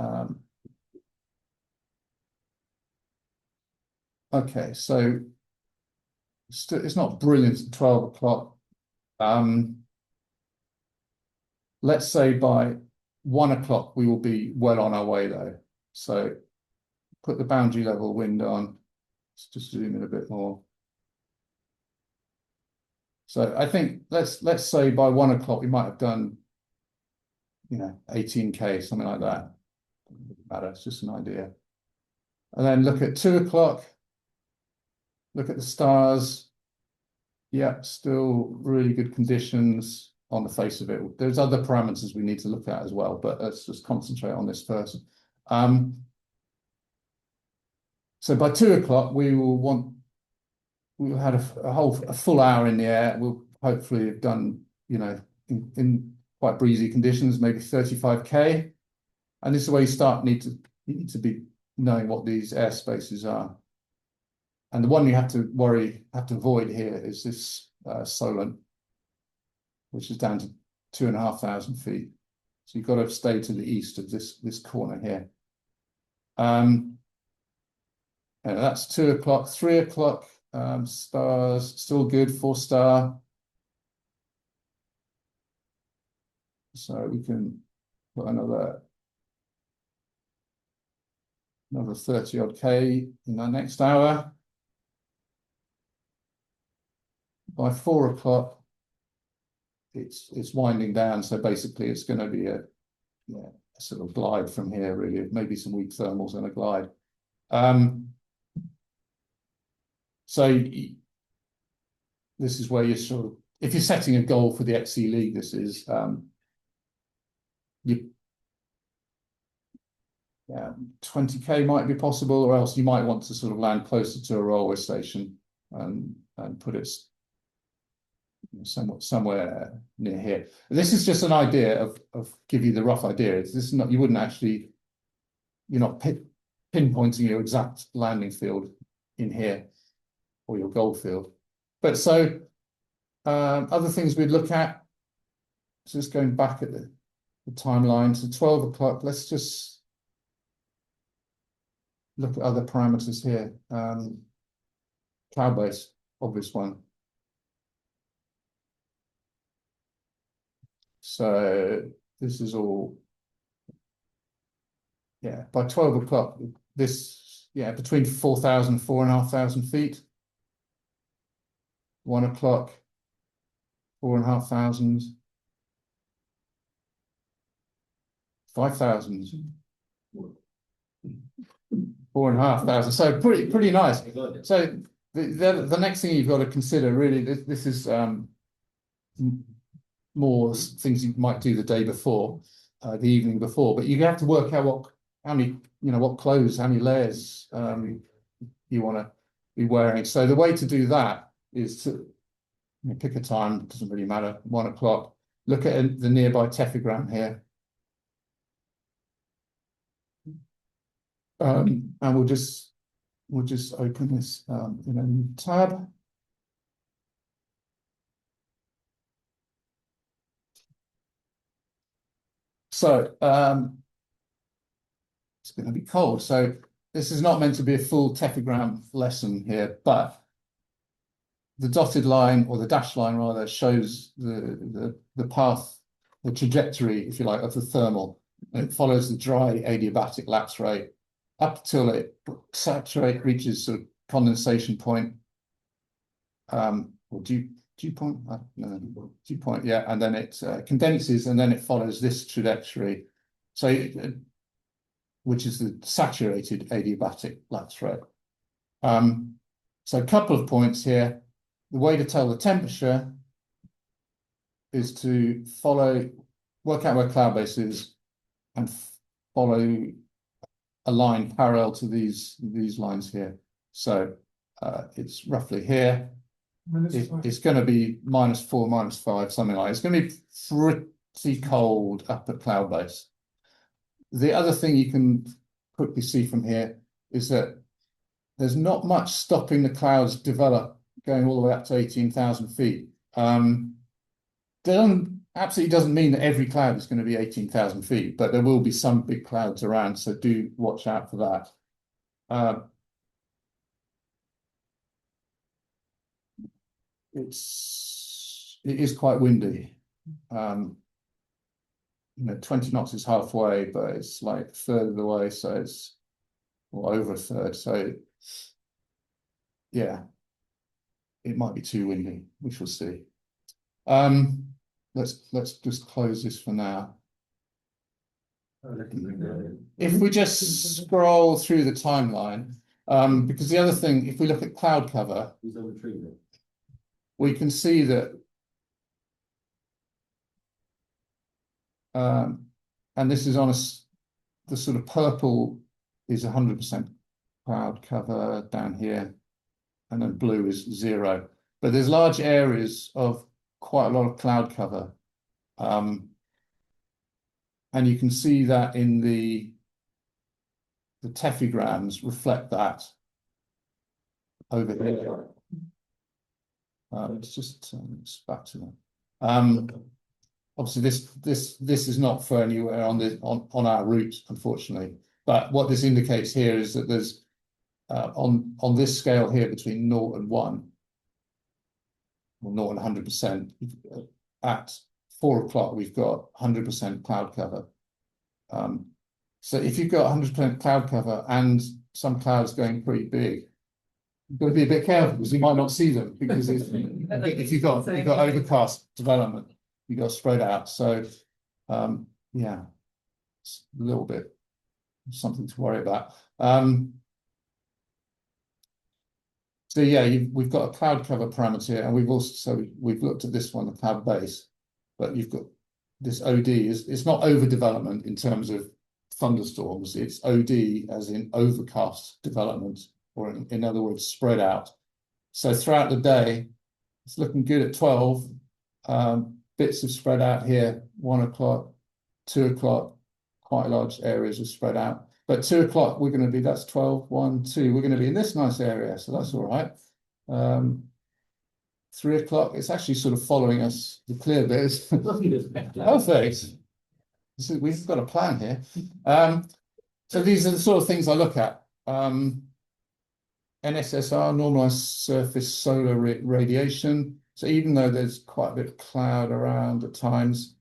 okay, so it's not brilliant at 12 o'clock. Let's say by 1 o'clock, we will be well on our way though. So put the boundary level wind on. Let's just zoom in a bit more. So I think let's say by 1 o'clock we might have done, you know, 18k, something like that. Doesn't matter, it's just an idea. And then look at 2 o'clock. Look at the stars. Yeah, still really good conditions on the face of it. There's other parameters we need to look at as well, but let's just concentrate on this first. So by 2 o'clock we'll have a full hour in the air. We'll hopefully have done, you know, in quite breezy conditions, maybe 35k. And this is where you need to be knowing what these airspaces are. And the one you have to avoid here is this Solent, which is down to 2,500 feet. So you've got to stay to the east of this corner here. And that's 2 o'clock. 3 o'clock, stars still good, 4-star. So we can put another 30 odd K in that next hour. By 4 o'clock, it's winding down. So basically it's going to be a sort of glide from here, really, maybe some weak thermals and a glide. So this is where you're sort of, if you're setting a goal for the XC League, this is 20k might be possible, or else you might want to sort of land closer to a railway station and put it somewhere near here. This is just an idea of give you the rough idea. This is not, you're not pinpointing your exact landing field in here or your goal field. But so other things we'd look at, just going back at the timeline to 12 o'clock, let's just look at other parameters here. Cloud base, obvious one. So this is all yeah, by 12 o'clock, this, yeah, between 4,000, 4,500 feet. 1 o'clock, 4,500. 5,000. 4,500. So pretty nice. So the next thing you've got to consider really, this is more things you might do the day before, the evening before, but you have to work out how many clothes, how many layers you want to be wearing. So the way to do that is to pick a time, doesn't really matter, 1 o'clock, look at the nearby tephigram here. And we'll just open this in a new tab. So it's going to be cold. So this is not meant to be a full tephigram lesson here, but the dotted line, or the dashed line rather, shows the path, the trajectory, if you like, of the thermal. And it follows the dry adiabatic lapse rate up till it reaches sort of condensation point, or dew point, no, dew point, yeah, and then it condenses, and then it follows this trajectory, so which is the saturated adiabatic lapse rate. So a couple of points here. The way to tell the temperature is to work out where cloud base is, and follow a line parallel to these lines here. So it's roughly here. It's going to be -4, -5, something like that. It's going to be pretty cold up at cloud base. The other thing you can quickly see from here is that there's not much stopping the clouds develop going all the way up to 18,000 feet. Absolutely doesn't mean that every cloud is going to be 18,000 feet, but there will be some big clouds around, so do watch out for that. It is quite windy. 20 knots is halfway, but it's like a third of the way, so it's over a third. So yeah, it might be too windy. We shall see. Let's just close this for now. If we just scroll through the timeline, because the other thing, if we look at cloud cover, we can see that, and this is on the sort of purple is 100% cloud cover down here, and then blue is 0. But there's large areas of quite a lot of cloud cover. And you can see that in the tephigrams reflect that over here. Let's just turn this back to them. Obviously, this is not for anywhere on our route, unfortunately. But what this indicates here is that there's on this scale here between 0 and 1, or 0 and 100%, at 4 o'clock we've got 100% cloud cover. So if you've got 100% cloud cover and some clouds going pretty big, you've got to be a bit careful because you might not see them, because if you've got overcast development, you've got spread out. So yeah, it's a little bit something to worry about. So yeah, we've got a cloud cover parameter here, and we've looked at this one, the cloud base, but you've got this OD. It's not overdevelopment in terms of thunderstorms. It's OD as in overcast development, or in other words, spread out. So throughout the day, it's looking good at 12. Bits of spread out here, 1 o'clock, 2 o'clock, quite large areas of spread out. But 2 o'clock, we're going to be, that's 12, 1, 2, we're going to be in this nice area, so that's all right. 3 o'clock, it's actually sort of following us, the clear bits. Perfect. We've got a plan here. So these are the sort of things I look at. NSSR, normalized surface solar radiation. So even though there's quite a bit of cloud around at times,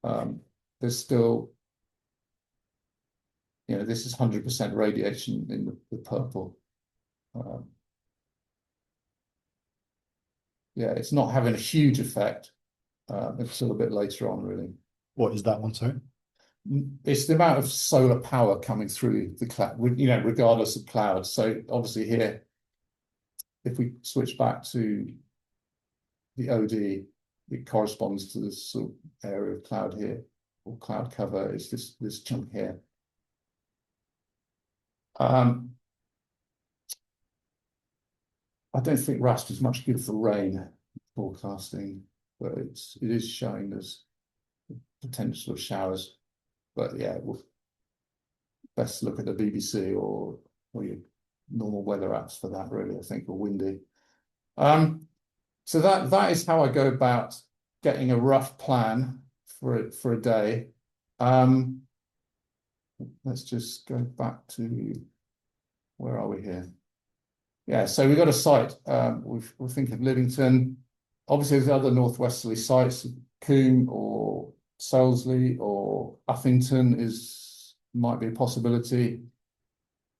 there's still you know, this is 100% radiation in the purple. Yeah, it's not having a huge effect. It's still a bit later on, really. What is that one, sorry? It's the amount of solar power coming through the cloud, you know, regardless of clouds. So obviously here, if we switch back to the OD, it corresponds to this sort of area of cloud here, or cloud cover. It's this chunk here. I don't think RASP is much good for rain forecasting, but it is showing us potential of showers. But yeah, we'll best look at the BBC or your normal weather apps for that, really, I think, or windy. So that is how I go about getting a rough plan for a day. Let's just go back to, where are we here? Yeah, so we've got a site. We'll think of Liddington. Obviously, there's other northwesterly sites, Coombe or Selsley or Uffington might be a possibility.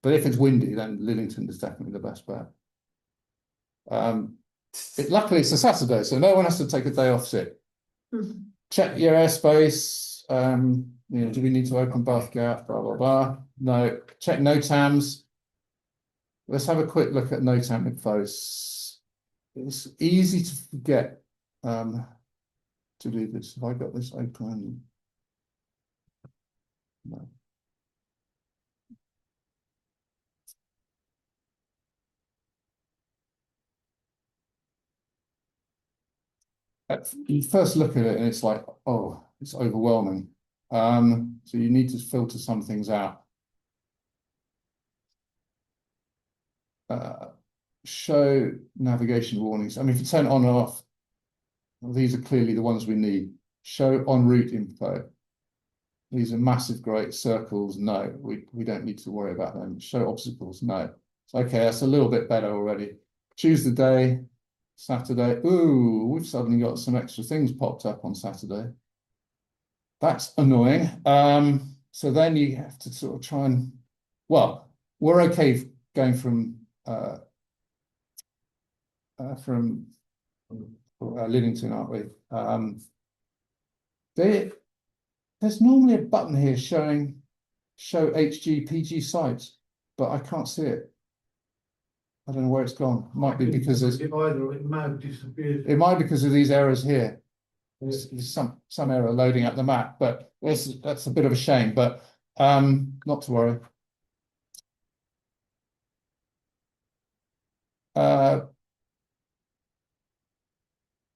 But if it's windy, then Liddington is definitely the best bet. Luckily, it's a Saturday, so no one has to take a day off sick. Check your airspace. You know, do we need to open Bath Gap? Blah, blah, blah. No. Check NOTAMs. Let's have a quick look at NOTAMinfo. It's easy to forget to do this. Have I got this open? No. You first look at it and it's like, oh, it's overwhelming. So you need to filter some things out. Show navigation warnings. I mean, if you turn it on and off, well, these are clearly the ones we need. Show en route info. These are massive, great circles. No, we don't need to worry about them. Show obstacles. No. Okay, that's a little bit better already. Choose the day. Saturday. Ooh, we've suddenly got some extra things popped up on Saturday. That's annoying. So then you have to sort of try and, well, we're okay going from Liddington, aren't we? There's normally a button here showing show HGPG sites, but I can't see it. I don't know where it's gone. Might be because there's either it may have disappeared. It might be because of these errors here. There's some error loading up the map, but that's a bit of a shame. But not to worry.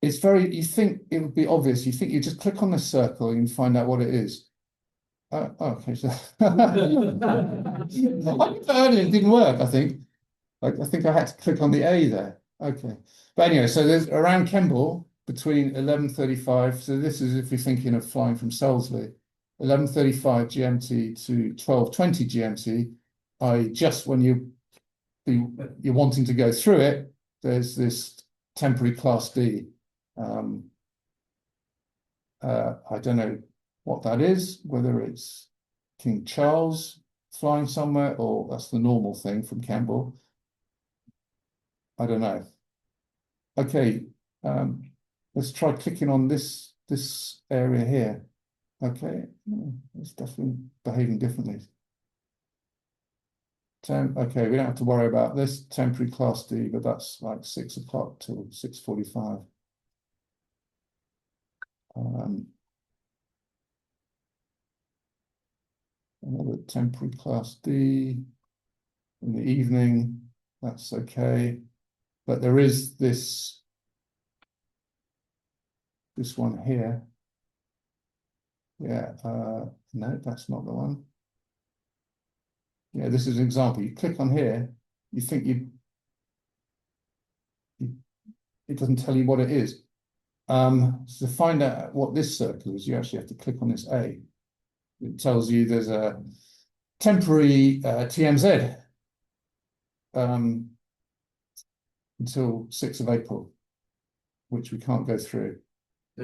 It's very. You think it would be obvious. You think you just click on this circle and you find out what it is. Okay. So earlier it didn't work. I think I had to click on the A there. Okay. But anyway, so there's around Kemble between 11:35. So this is if you're thinking of flying from Selsley, 11:35 GMT to 12:20 GMT. Just when you're wanting to go through it, there's this temporary Class D. I don't know what that is, whether it's King Charles flying somewhere or that's the normal thing from Kemble. I don't know. Okay, let's try clicking on this area here. Okay, it's definitely behaving differently. Okay, we don't have to worry about this temporary Class D, but that's like 6 o'clock till 6:45. Another temporary Class D in the evening. That's okay, but there is this one here. Yeah, no, that's not the one. Yeah, this is an example. You click on here, you think it doesn't tell you what it is. So to find out what this circle is, you actually have to click on this A. It tells you there's a temporary TMZ until 6th of April, which we can't go through.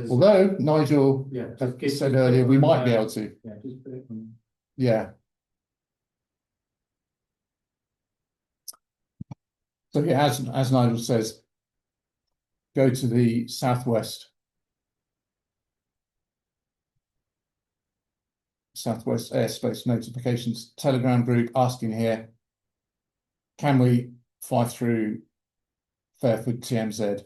Although Nigel said earlier we might be able to. Yeah, just put it on. Yeah. So yeah, as Nigel says, go to the southwest airspace notifications Telegram group, asking here, can we fly through Fairford TMZ?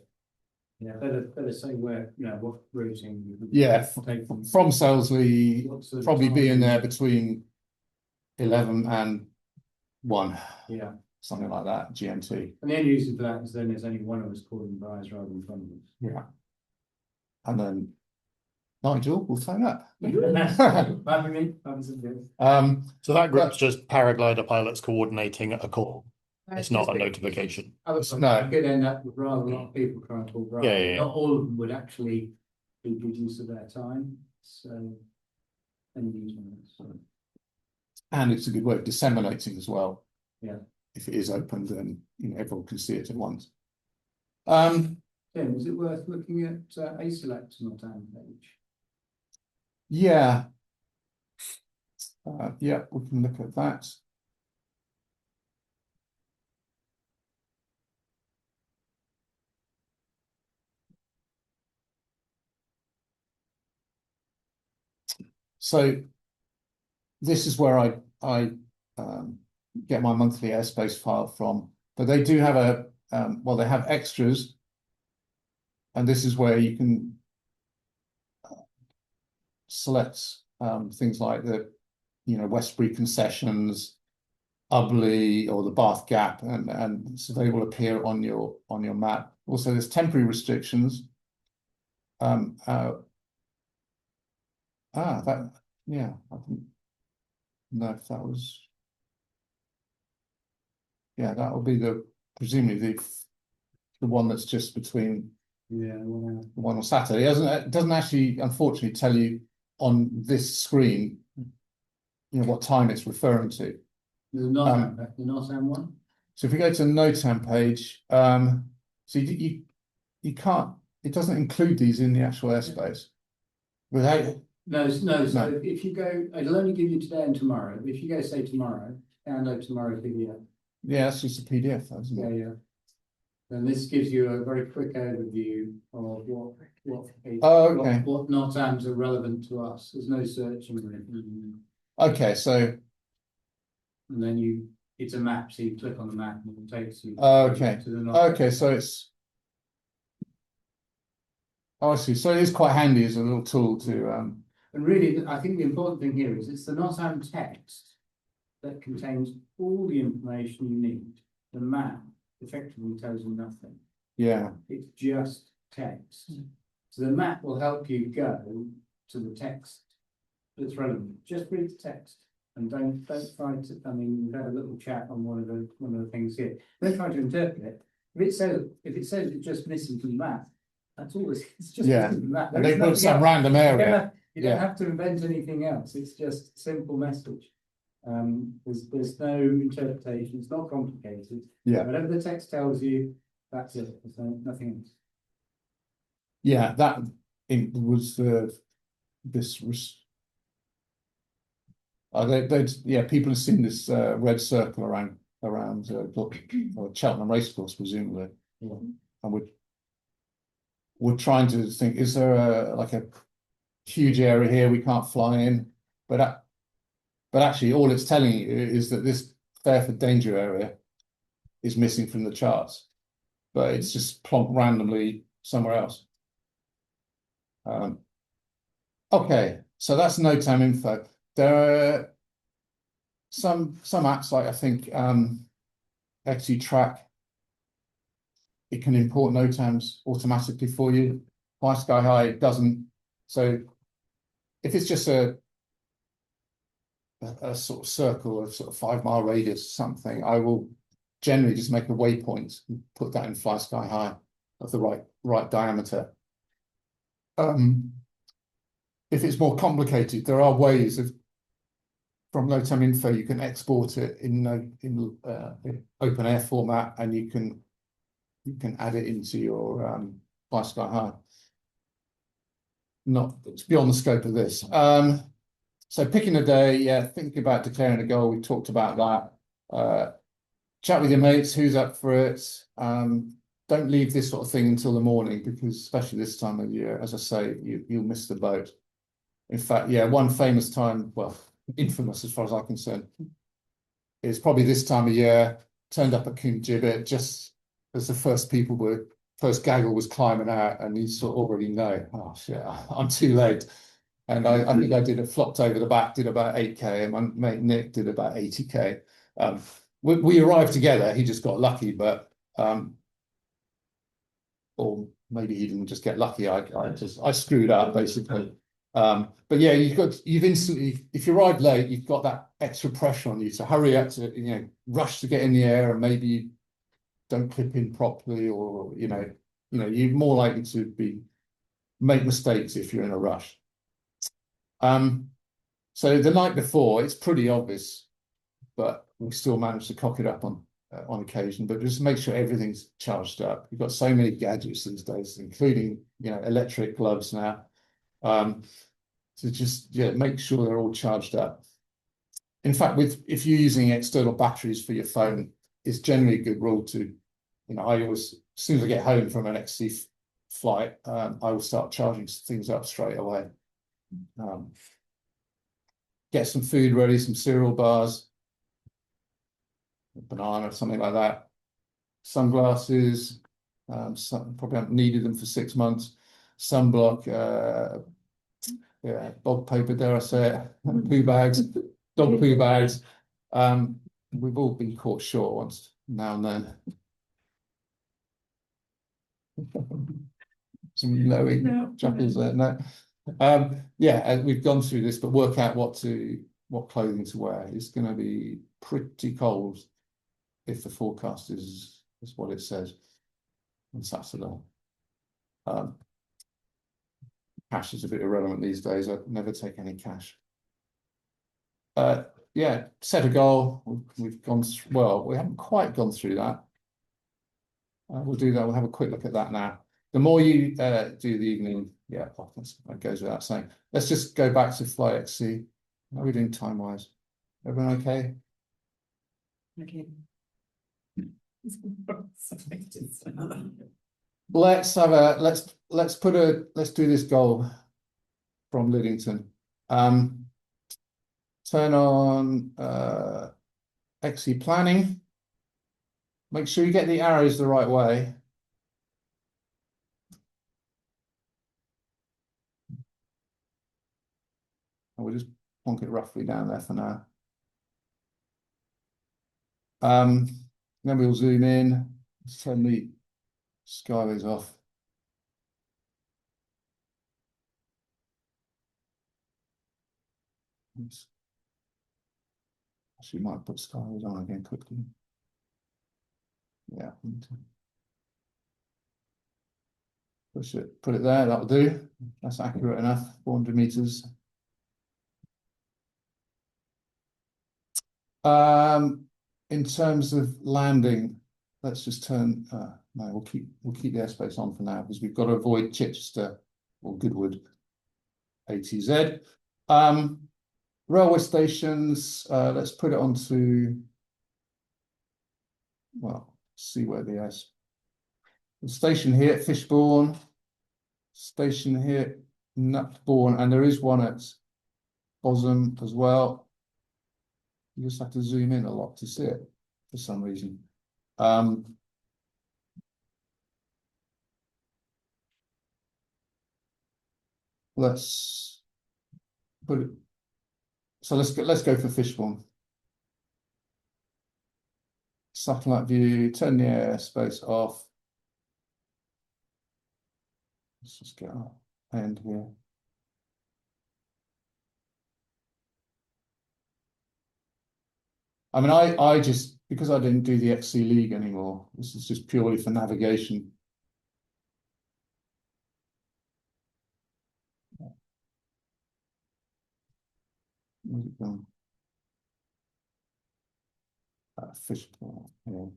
Yeah, better say where, you know, what routing. you would Yeah, take from. from Salesley, What sort of probably be in time? there between 11 and 1, Yeah, something like that, GMT. and the end reason for that is then there's only one of us calling buys rather than from us. Yeah. And then Nigel will phone up. So that group's just paraglider pilots coordinating a call. It's not a notification. No. Could end up with rather a lot of people trying to call Brian. Yeah, yeah, yeah. Not all of them would actually be good use of their time, so. And it's a good way of disseminating as well. Yeah. If it is open, then you know everyone can see it at once. Tim, is it worth looking at ASSelect NOTAM page? Yeah. Yeah, we can look at that. So this is where I get my monthly airspace file from, but they do have a well, they have extras, and this is where you can select things like the Westbury concessions, Ubley, or the Bath Gap, and so they will appear on your map. Also, there's temporary restrictions. That, yeah, I didn't know if that was, yeah, that will be presumably the one that's just between, Yeah, the one on Saturday. It doesn't actually, unfortunately, tell you on this screen, what time it's referring to. there's not the NOTAM one. So if we go to the NOTAM page, so you can't, it doesn't include these in the actual airspace. Without No. So No. if you go, it'll only give you today and tomorrow. If you go, say tomorrow, download tomorrow's video. yeah, that's just a PDF, though, isn't Yeah, it? yeah. And this gives you a very quick overview of Okay. what NOTAMs are relevant to us. There's no searching or anything. Okay, so And then it's a map, so you click on the map and it takes you Okay. to the NOTAM. okay, so it's. Oh, I see. So it is quite handy as a little tool to And really, I think the important thing here is it's the NOTAM text that contains all the information you need. The map effectively tells you nothing. yeah. It's just text. So the map will help you go to the text that's relevant. Just read the text and don't try to. I mean, we've had a little chat on one of the things here. Don't try to interpret it. If it says it's just missing from the map, that's all. It's just Yeah. missing from the map. And There they is put nothing some else. random area. You don't Yeah. have to invent anything else. It's just simple message. There's no interpretation. It's not complicated. Yeah. Whatever the text tells you, that's it. There's nothing else. Yeah, that was people have seen this red circle around Cheltenham Racecourse, presumably. Yeah. And we're trying to think, is there a huge area here we can't fly in? But actually all it's telling you is that this Fairford danger area is missing from the charts, but it's just plonked randomly somewhere else. Okay, so that's NOTAMinfo. There are some apps like I think XCTrack. It can import NOTAMs automatically for you. FlySkyHigh doesn't. So if it's just a sort of circle of sort of 5 mile radius or something, I will generally just make a waypoint and put that in FlySkyHigh of the right diameter. If it's more complicated, there are ways from NOTAMinfo you can export it in open air format, and you can add it into your FlySkyHigh. It's beyond the scope of this. So picking a day, yeah, thinking about declaring a goal, we talked about that. chat with your mates, who's up for it. Don't leave this sort of thing until the morning, because especially this time of year, as I say, you'll miss the boat. In fact, yeah, one famous time, well, infamous as far as I'm concerned, is probably this time of year, turned up at Coombe Gibbet just as the first gaggle was climbing out, and you sort of already know, oh shit, I'm too late. And I think I flopped over the back, did about 8K, and my mate Nick did about 80K. We arrived together, he just got lucky, but or maybe he didn't just get lucky, I screwed up basically. But yeah, you've instantly, if you arrive late, you've got that extra pressure on you to hurry up to, rush to get in the air, and maybe you don't clip in properly, or you're more likely to make mistakes if you're in a rush. So the night before, it's pretty obvious, but we still manage to cock it up on occasion. But just make sure everything's charged up. You've got so many gadgets these days, including electric gloves now. To just make sure they're all charged up. In fact, if you're using external batteries for your phone, it's generally a good rule to, I always, as soon as I get home from an XC flight, I will start charging things up straight away. Get some food ready, some cereal bars, a banana, something like that. Sunglasses, probably haven't needed them for 6 months. Sunblock, bog paper, dare I say it, poo bags, dog poo bags. We've all been caught short once now and then. Some knowing chuckles there. No. We've gone through this, but work out what clothing to wear. It's going to be pretty cold if the forecast is what it says on Saturday. Cash is a bit irrelevant these days. I never take any cash. Set a goal. We've gone well. We haven't quite gone through that. We'll do that. We'll have a quick look at that now. The more you do the evening, that goes without saying. Let's just go back to FlyXC. How are we doing time-wise? Everyone okay? Okay. Let's do this goal from Liddington. Turn on XC planning. Make sure you get the arrows the right way. And we'll just plonk it roughly down there for now. Then we'll zoom in. Let's turn the skyways off. Oops. Actually, might put skyways on again quickly. Yeah. Push it, put it there, that'll do. That's accurate enough, 400 meters. In terms of landing, let's just turn, no, we'll keep the airspace on for now, because we've got to avoid Chichester or Goodwood ATZ. Railway stations, let's put it onto, well, see where the station here at Fishbourne, station here Nutbourne, and there is one at Bosham as well. You just have to zoom in a lot to see it for some reason. Let's put it. So let's go for Fishbourne. Satellite view, turn the airspace off. Let's just get our hand here. I mean, I just, because I didn't do the XC League anymore, this is just purely for navigation. Where's it gone? Fishbourne, yeah.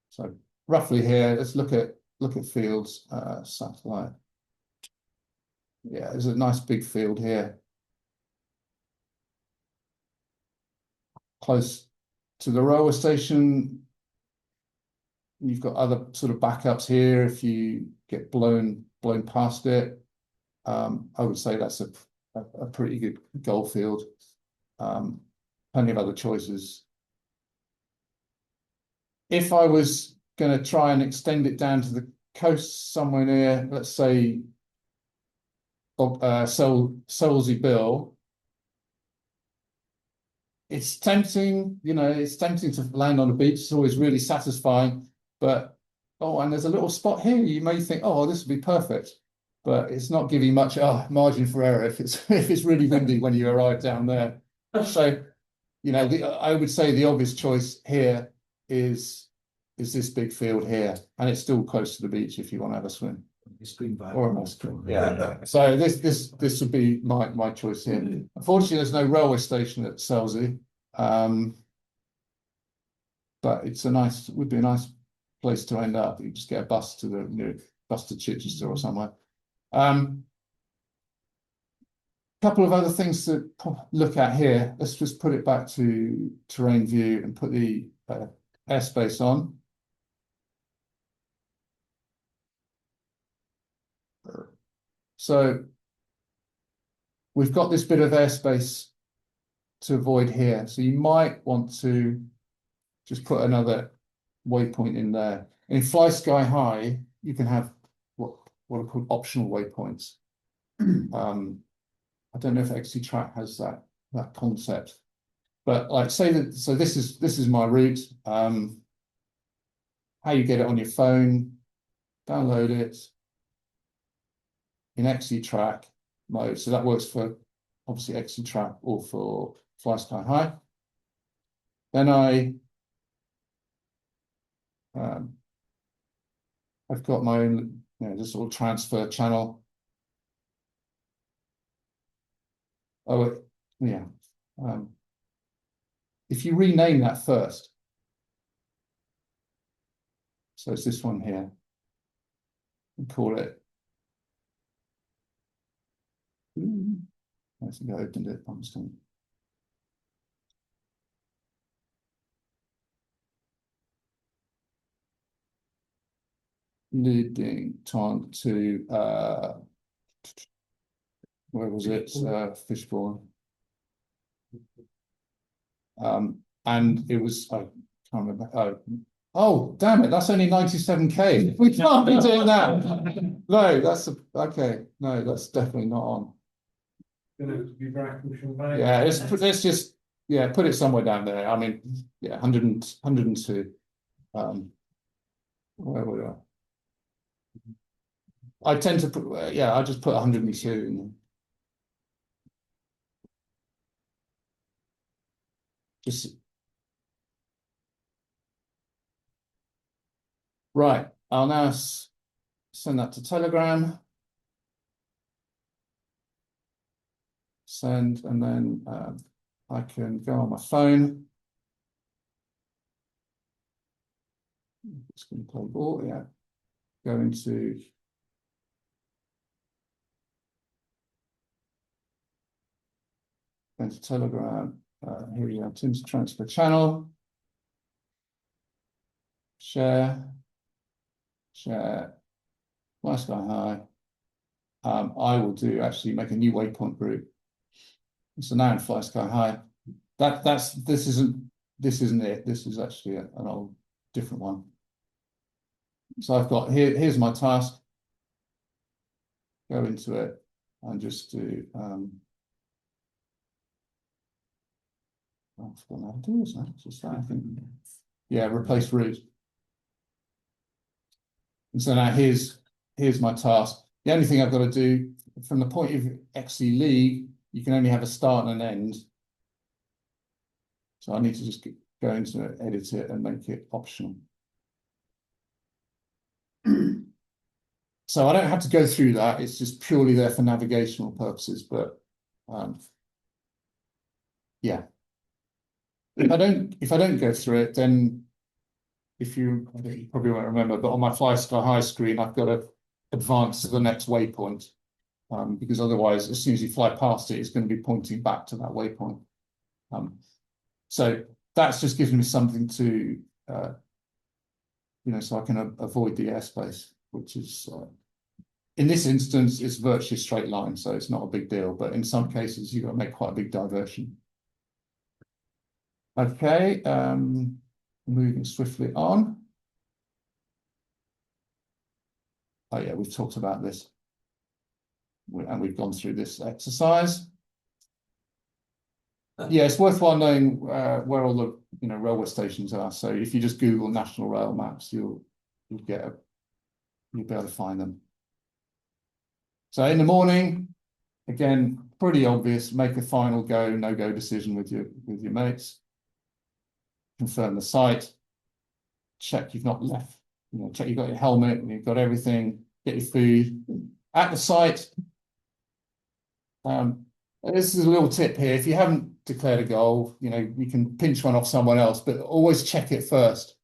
So roughly here, let's look at fields, satellite. Yeah, there's a nice big field here. Close to the railway station, you've got other sort of backups here if you get blown past it. I would say that's a pretty good goal field. Plenty of other choices. If I was going to try and extend it down to the coast somewhere near, let's say, Solsey Bill, it's tempting, it's tempting to land on a beach. It's always really satisfying, but and there's a little spot here. You may think, oh, this would be perfect, but it's not giving much margin for error if it's really windy when you arrive down there. So, I would say the obvious choice here is this big field here, and it's still close to the beach if you want to have a swim. Or a nice swim. Yeah. So this would be my choice here. Unfortunately, there's no railway station at Selsey, but would be a nice place to end up. You just get a bus to Chichester or somewhere. Couple of other things to look at here. Let's just put it back to terrain view and put the airspace on. So we've got this bit of airspace to avoid here. So you might want to just put another waypoint in there. In FlySkyHigh, you can have what are called optional waypoints. I don't know if XCTrack has that concept, but like say that. So this is my route. How you get it on your phone? Download it in XCTrack mode. So that works for obviously XCTrack or for FlySkyHigh. Then I've got my own, this little transfer channel. Oh, yeah. If you rename that first, so it's this one here, and call it. I think I opened it. I'm just going. Liddington to where was it? Fishbourne. And it was, I can't remember. Oh, damn it, that's only 97k. We can't be doing that. No, okay. No, that's definitely not on. Yeah, let's just put it somewhere down there. I mean, 102. Where we are. I tend to put, I just put 102 in there. Just right. I'll now send that to Telegram. Send, and then I can go on my phone. It's going to play ball, Go into Telegram. Here we go. Tim's transfer channel. Share. FlySkyHigh. I will make a new waypoint group. So now in FlySkyHigh, this isn't it. This is actually an old different one. So I've got here's my task. Go into it and just do I forgot how to do this now. Just that, I think. Yeah, replace route. And so now here's my task. The only thing I've got to do from the point of XC League, you can only have a start and an end. So I need to just go into it, edit it, and make it optional. So I don't have to go through that. It's just purely there for navigational purposes. But yeah. If I don't go through it, then I think you probably won't remember, but on my FlySkyHigh screen, I've got to advance to the next waypoint, because otherwise, as soon as you fly past it, it's going to be pointing back to that waypoint. So that's just gives me something to you know, so I can avoid the airspace, which is, in this instance, it's virtually a straight line, so it's not a big deal, but in some cases, you've got to make quite a big diversion. Okay, moving swiftly on. Oh yeah, we've talked about this. And we've gone through this exercise. Yeah, it's worthwhile knowing where all the railway stations are. So if you just Google National Rail Maps, you'll be able to find them. So in the morning, again, pretty obvious. Make a final go, no-go decision with your mates. Confirm the site. Check you've not left. Check you've got your helmet and you've got everything. Get your food at the site. This is a little tip here. If you haven't declared a goal, you can pinch one off someone else, but always check it first.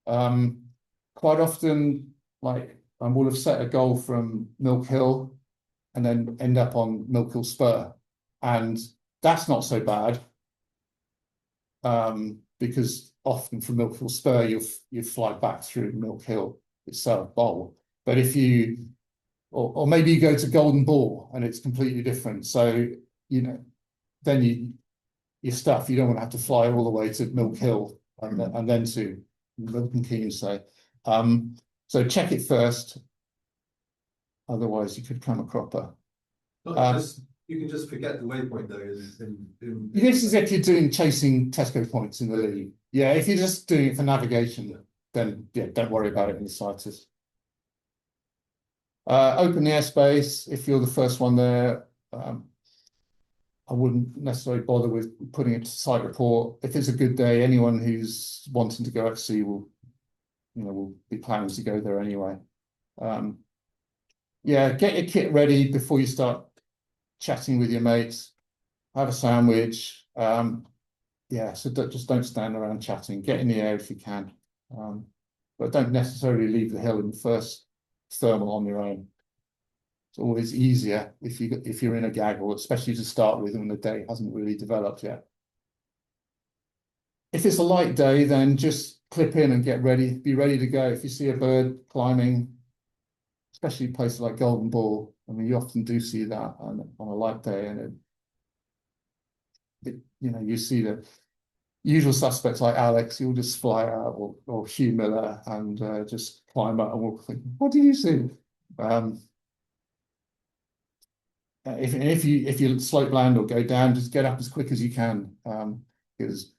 Quite often, like I will have set a goal from Milk Hill and then end up on Milk Hill Spur, and that's not so bad because often from Milk Hill Spur you fly back through Milk Hill itself, bowl. But if you or maybe you go to Golden Ball and it's completely different. So, then your stuff, you don't want to have to fly all the way to Milk Hill and then to Milton Keynes, say. So check it first. Otherwise, you could come a cropper. You can just forget the waypoint though. This is if you're chasing Tesco points in the league. Yeah, if you're just doing it for navigation, then yeah, don't worry about it in the slightest. Open the airspace if you're the first one there. I wouldn't necessarily bother with putting it to site report. If it's a good day, anyone who's wanting to go XC will be planning to go there anyway. Yeah, get your kit ready before you start chatting with your mates. Have a sandwich. Yeah, so just don't stand around chatting. Get in the air if you can, but don't necessarily leave the hill in the first thermal on your own. It's always easier if you're in a gaggle, especially to start with when the day hasn't really developed yet. If it's a light day, then just clip in and get ready. Be ready to go. If you see a bird climbing, especially places like Golden Ball, I mean, you often do see that on a light day, and you see the usual suspects like Alex. You'll just fly out, or Hugh Miller, and just climb up and walk. What did you see? If you slope land or go down, just get up as quick as you can, because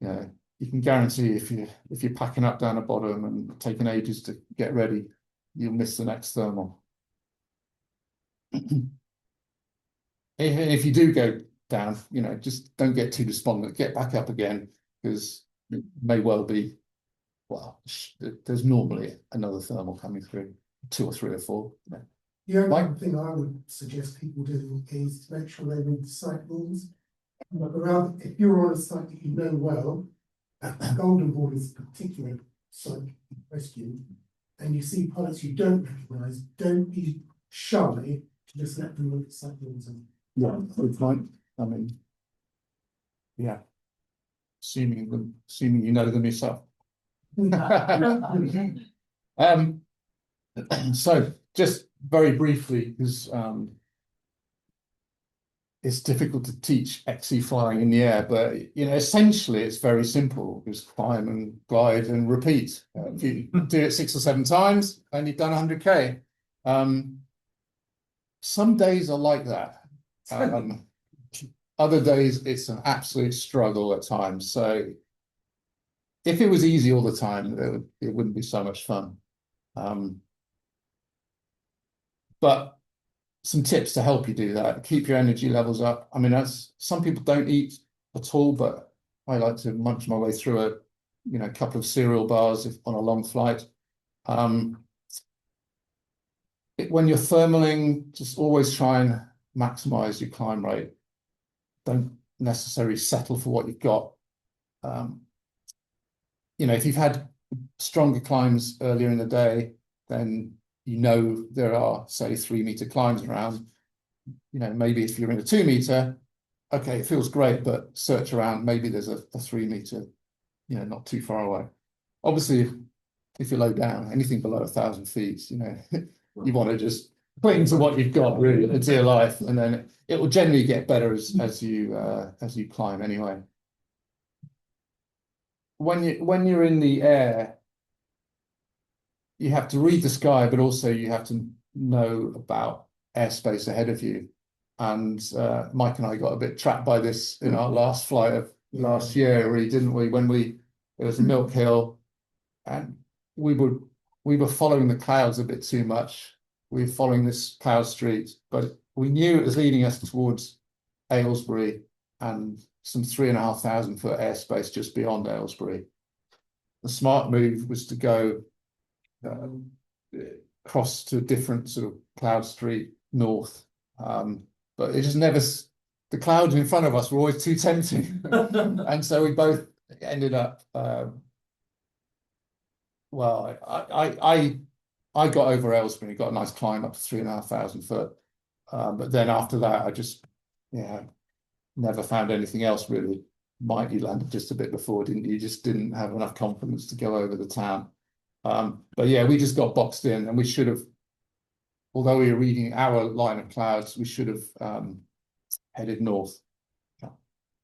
you can guarantee if you're packing up down the bottom and taking ages to get ready, you'll miss the next thermal. If you do go down, just don't get too despondent. Get back up again, because it may well be, well, there's normally another thermal coming through, 2 or 3 or 4. The only thing I would suggest people do is to make sure they read the site rules. If you're on a site that you know well, Golden Ball is a particular site rescue, and you see pilots you don't recognise, don't be shy to just let them look at site rules. Yeah, good point. I mean, yeah, assuming you know them yourself. So just very briefly, because it's difficult to teach XC flying in the air, but essentially it's very simple. Just climb and glide and repeat. If you do it 6 or 7 times and you've done 100K. Some days are like that. Other days it's an absolute struggle at times. So if it was easy all the time, it wouldn't be so much fun. But some tips to help you do that: keep your energy levels up. I mean, some people don't eat at all, but I like to munch my way through a couple of cereal bars on a long flight. When you're thermaling, just always try and maximize your climb rate. Don't necessarily settle for what you've got. If you've had stronger climbs earlier in the day, then there are, say, 3-meter climbs around. Maybe if you're in a 2-meter, okay, it feels great, but search around, maybe there's a 3-meter, not too far away. Obviously, if you're low down, anything below 1,000 feet, you know, you want to just cling to what you've got really for dear life, and then it will generally get better as you climb anyway. When you're in the air, you have to read the sky, but also you have to know about airspace ahead of you. And Mike and I got a bit trapped by this in our last flight of last year, really, didn't we? When it was a Milk Hill, and we were following the clouds a bit too much. We were following this cloud street, but we knew it was leading us towards Aylesbury and some 3,500 foot airspace just beyond Aylesbury. The smart move was to go cross to a different sort of cloud street north, but it just never. The clouds in front of us were always too tempting, and so we both ended up. Well, I got over Aylesbury, got a nice climb up to 3,500 foot, but then after that, I just never found anything else really. Mike, you landed just a bit before, didn't you? You just didn't have enough confidence to go over the town. But yeah, we just got boxed in, and we should have, although we were reading our line of clouds, we should have headed north.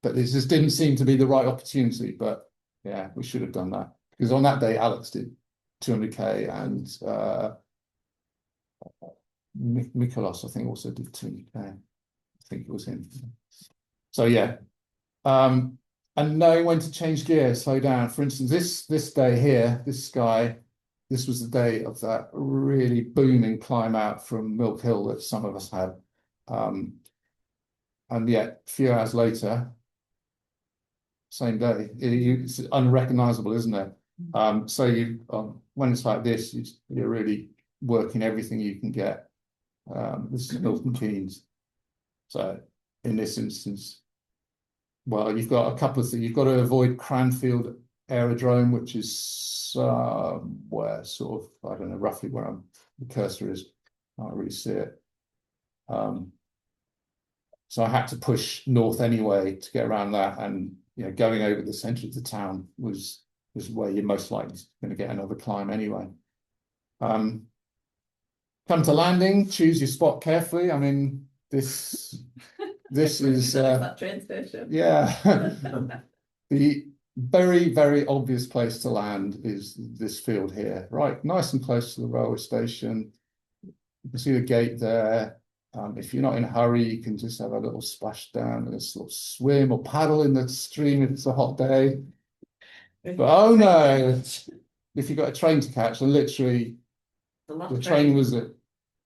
But this just didn't seem to be the right opportunity. But yeah, we should have done that, because on that day, Alex did 200k, and Mikolos, I think, also did 200k. I think it was him. So yeah, and knowing when to change gear, slow down. For instance, this day here, this sky, this was the day of that really booming climb out from Milk Hill that some of us had. And yet, a few hours later, same day, it's unrecognizable, isn't it? So when it's like this, you're really working everything you can get. This is Milton Keynes. So in this instance, well, you've got a couple of things. You've got to avoid Cranfield Aerodrome, which is where sort of, I don't know, roughly where the cursor is. I can't really see it. So I had to push north anyway to get around that, and going over the centre of the town was where you're most likely going to get another climb anyway. Come to landing, choose your spot carefully. I mean, this is that train station. Yeah. The very, very obvious place to land is this field here, right? Nice and close to the railway station. You can see the gate there. If you're not in a hurry, you can just have a little splash down and a sort of swim or paddle in the stream if it's a hot day. But oh no, if you've got a train to catch, and literally the train was at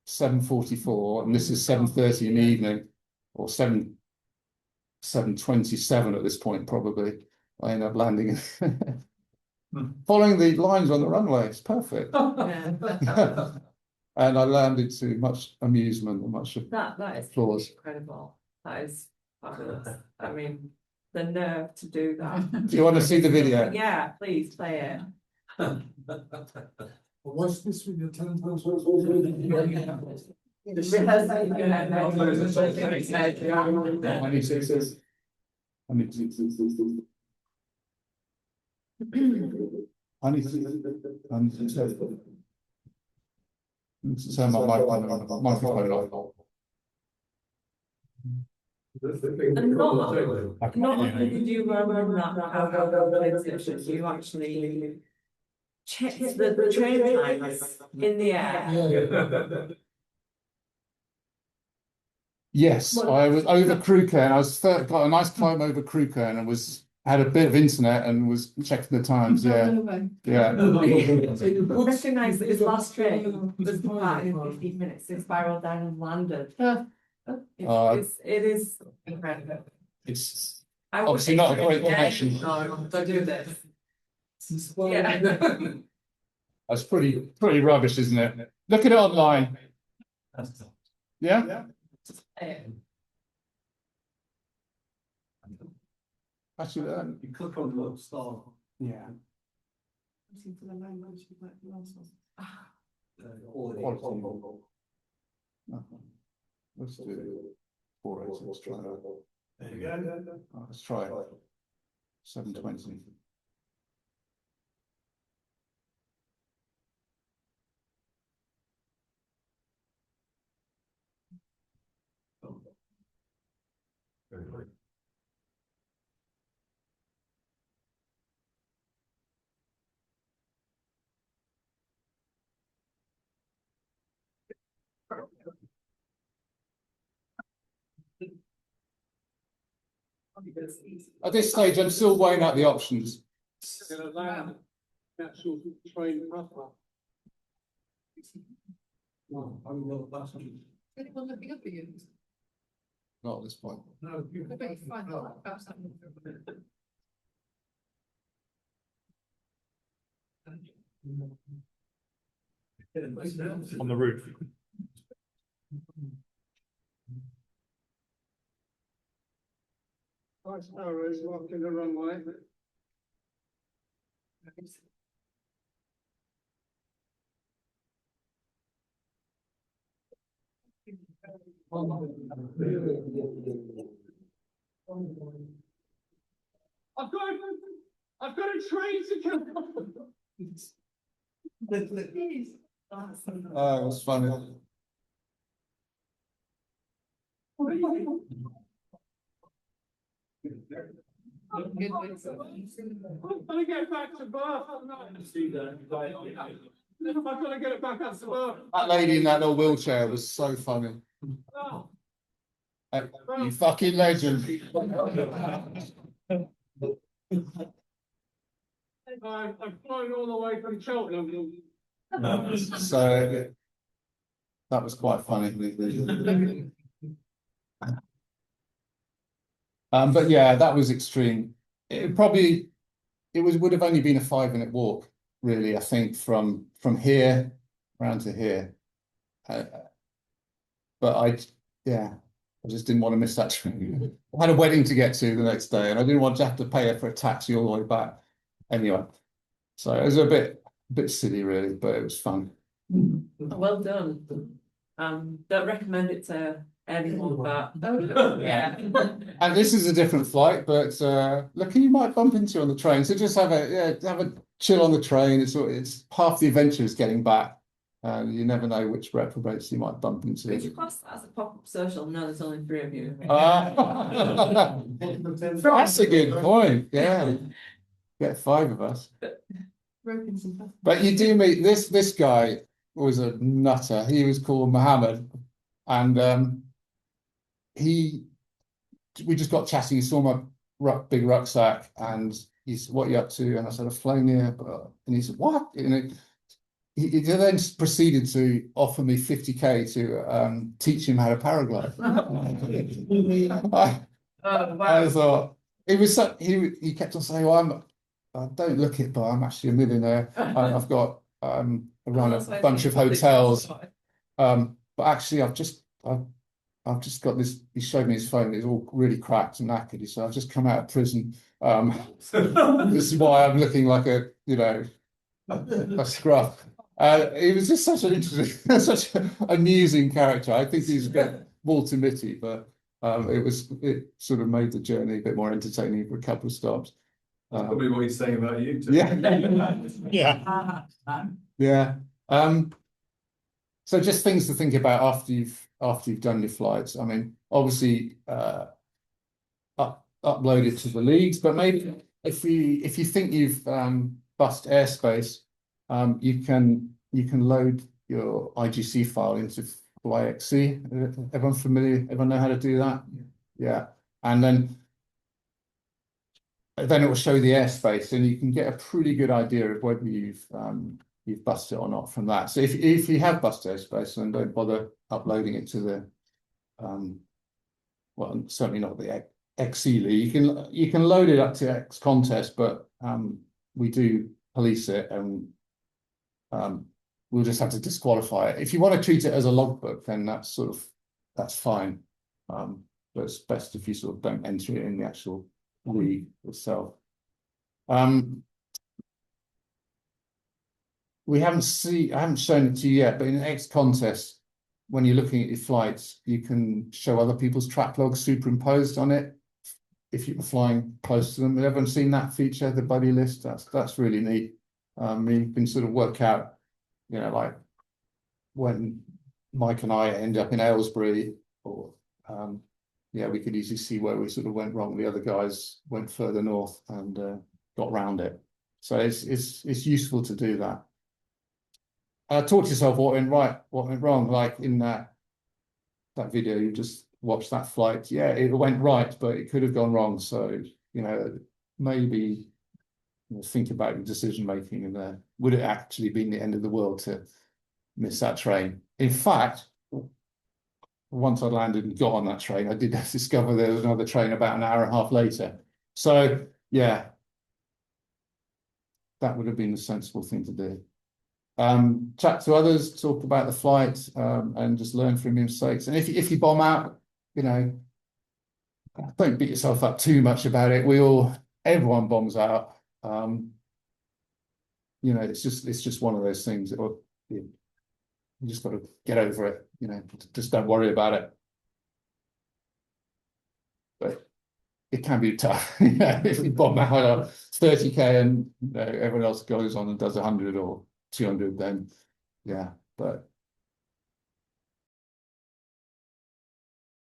7:44 and this is 7:30 in the evening, or 7:27 at this point probably. I end up landing following the lines on the runway. It's perfect. And I landed to much amusement and much that is applause. incredible. That is fabulous. I mean, the nerve to do that. Do you want to see the video? Yeah, please play it. Watch this with your telephone. I need to turn my microphone off. And not only did you run that exhibition, you actually checked the train times in the air. Yes, I was over Crewcairn. Got a nice climb over Crewcairn and had a bit of internet and was checking the times. Yeah. Recognise that his last train was back in 15 minutes since spiraled down and landed. It is incredible. It's obviously not a great connection. No, don't do this. Yeah. That's pretty rubbish, isn't it? Look at it online. Yeah. Actually, You click on the little star. yeah. Let's do 480. Let's try that. There you go. Let's try it. 720. At this stage, I'm still weighing out the options. Anyone looking up at you? Not at this point. No, you. I bet you find that perhaps that would On the roof. Nice arrows marking the runway. I've got a train to come. Oh, it was funny. I'm gonna get back to Bath. I've got to get it back up to Bath. That lady in that little wheelchair was so funny. Oh. You fucking legend. I've flown all the way from Cheltenham. So that was quite funny. But yeah, that was extreme. It would have only been a 5-minute walk, really. I think from here around to here. But I just didn't want to miss that train. I had a wedding to get to the next day, and I didn't want to have to pay for a taxi all the way back. Anyway, so it was a bit silly, really, but it was fun. Well done. Don't recommend it to anyone, but yeah. And this is a different flight, but look, you might bump into on the train. So just have a chill on the train. It's half the adventure is getting back. You never know which reprobates you might bump into. Would you class that as a pop-up social? No, there's only 3 of you. That's a good point. Yeah, get 5 of us. But you do meet this guy was a nutter. He was called Mohammed, and we just got chatting. He saw my big rucksack, and he said, "What are you up to?" And I said, "I've flown here." And he said, "What?" He then proceeded to offer me 50k to teach him how to paraglide. I thought he was he kept on saying, "Well, I don't look it, but I'm actually a millionaire. I've got I run a bunch of hotels. But actually, I've just got this." He showed me his phone. It's all really cracked and knackered. He said, "I've just come out of prison. This is why I'm looking like a scruff." He was just such an interesting, such an amusing character. I think he's a bit Walter Mitty, but it sort of made the journey a bit more entertaining for a couple of stops. Probably what he's saying about you too. Yeah. Yeah. Yeah. So just things to think about after you've done your flights. I mean, obviously upload it to the leagues, but maybe if you think you've bust airspace, you can load your IGC file into FlyXC. Everyone familiar? Everyone know how to do that? Yeah. And then it will show the airspace, and you can get a pretty good idea of whether you've busted it or not from that. So if you have busted airspace, then don't bother uploading it to the well, certainly not the XC league. You can load it up to XContest, but we do police it, and we'll just have to disqualify it. If you want to treat it as a logbook, then that's fine. But it's best if you sort of don't enter it in the actual league itself. I haven't shown it to you yet, but in XContest, when you're looking at your flights, you can show other people's track logs superimposed on it if you're flying close to them. Have everyone seen that feature, the buddy list? That's really neat. You can sort of work out, like when Mike and I end up in Aylesbury, or we could easily see where we sort of went wrong. The other guys went further north and got round it. So it's useful to do that. talk to yourself what went right, what went wrong. Like in that video, you just watched that flight. Yeah, it went right, but it could have gone wrong. So, you know, maybe think about your decision making and would it actually been the end of the world to miss that train? In fact, once I landed and got on that train, I did discover there was another train about an hour and a half later. So yeah, that would have been the sensible thing to do. Chat to others, talk about the flight, and just learn from your mistakes. And if you bomb out, you know, don't beat yourself up too much about it. Everyone bombs out. You know, it's just one of those things. You just got to get over it. You know, just don't worry about it. But it can be tough. If you bomb out 30K and everyone else goes on and does 100 or 200, then yeah. But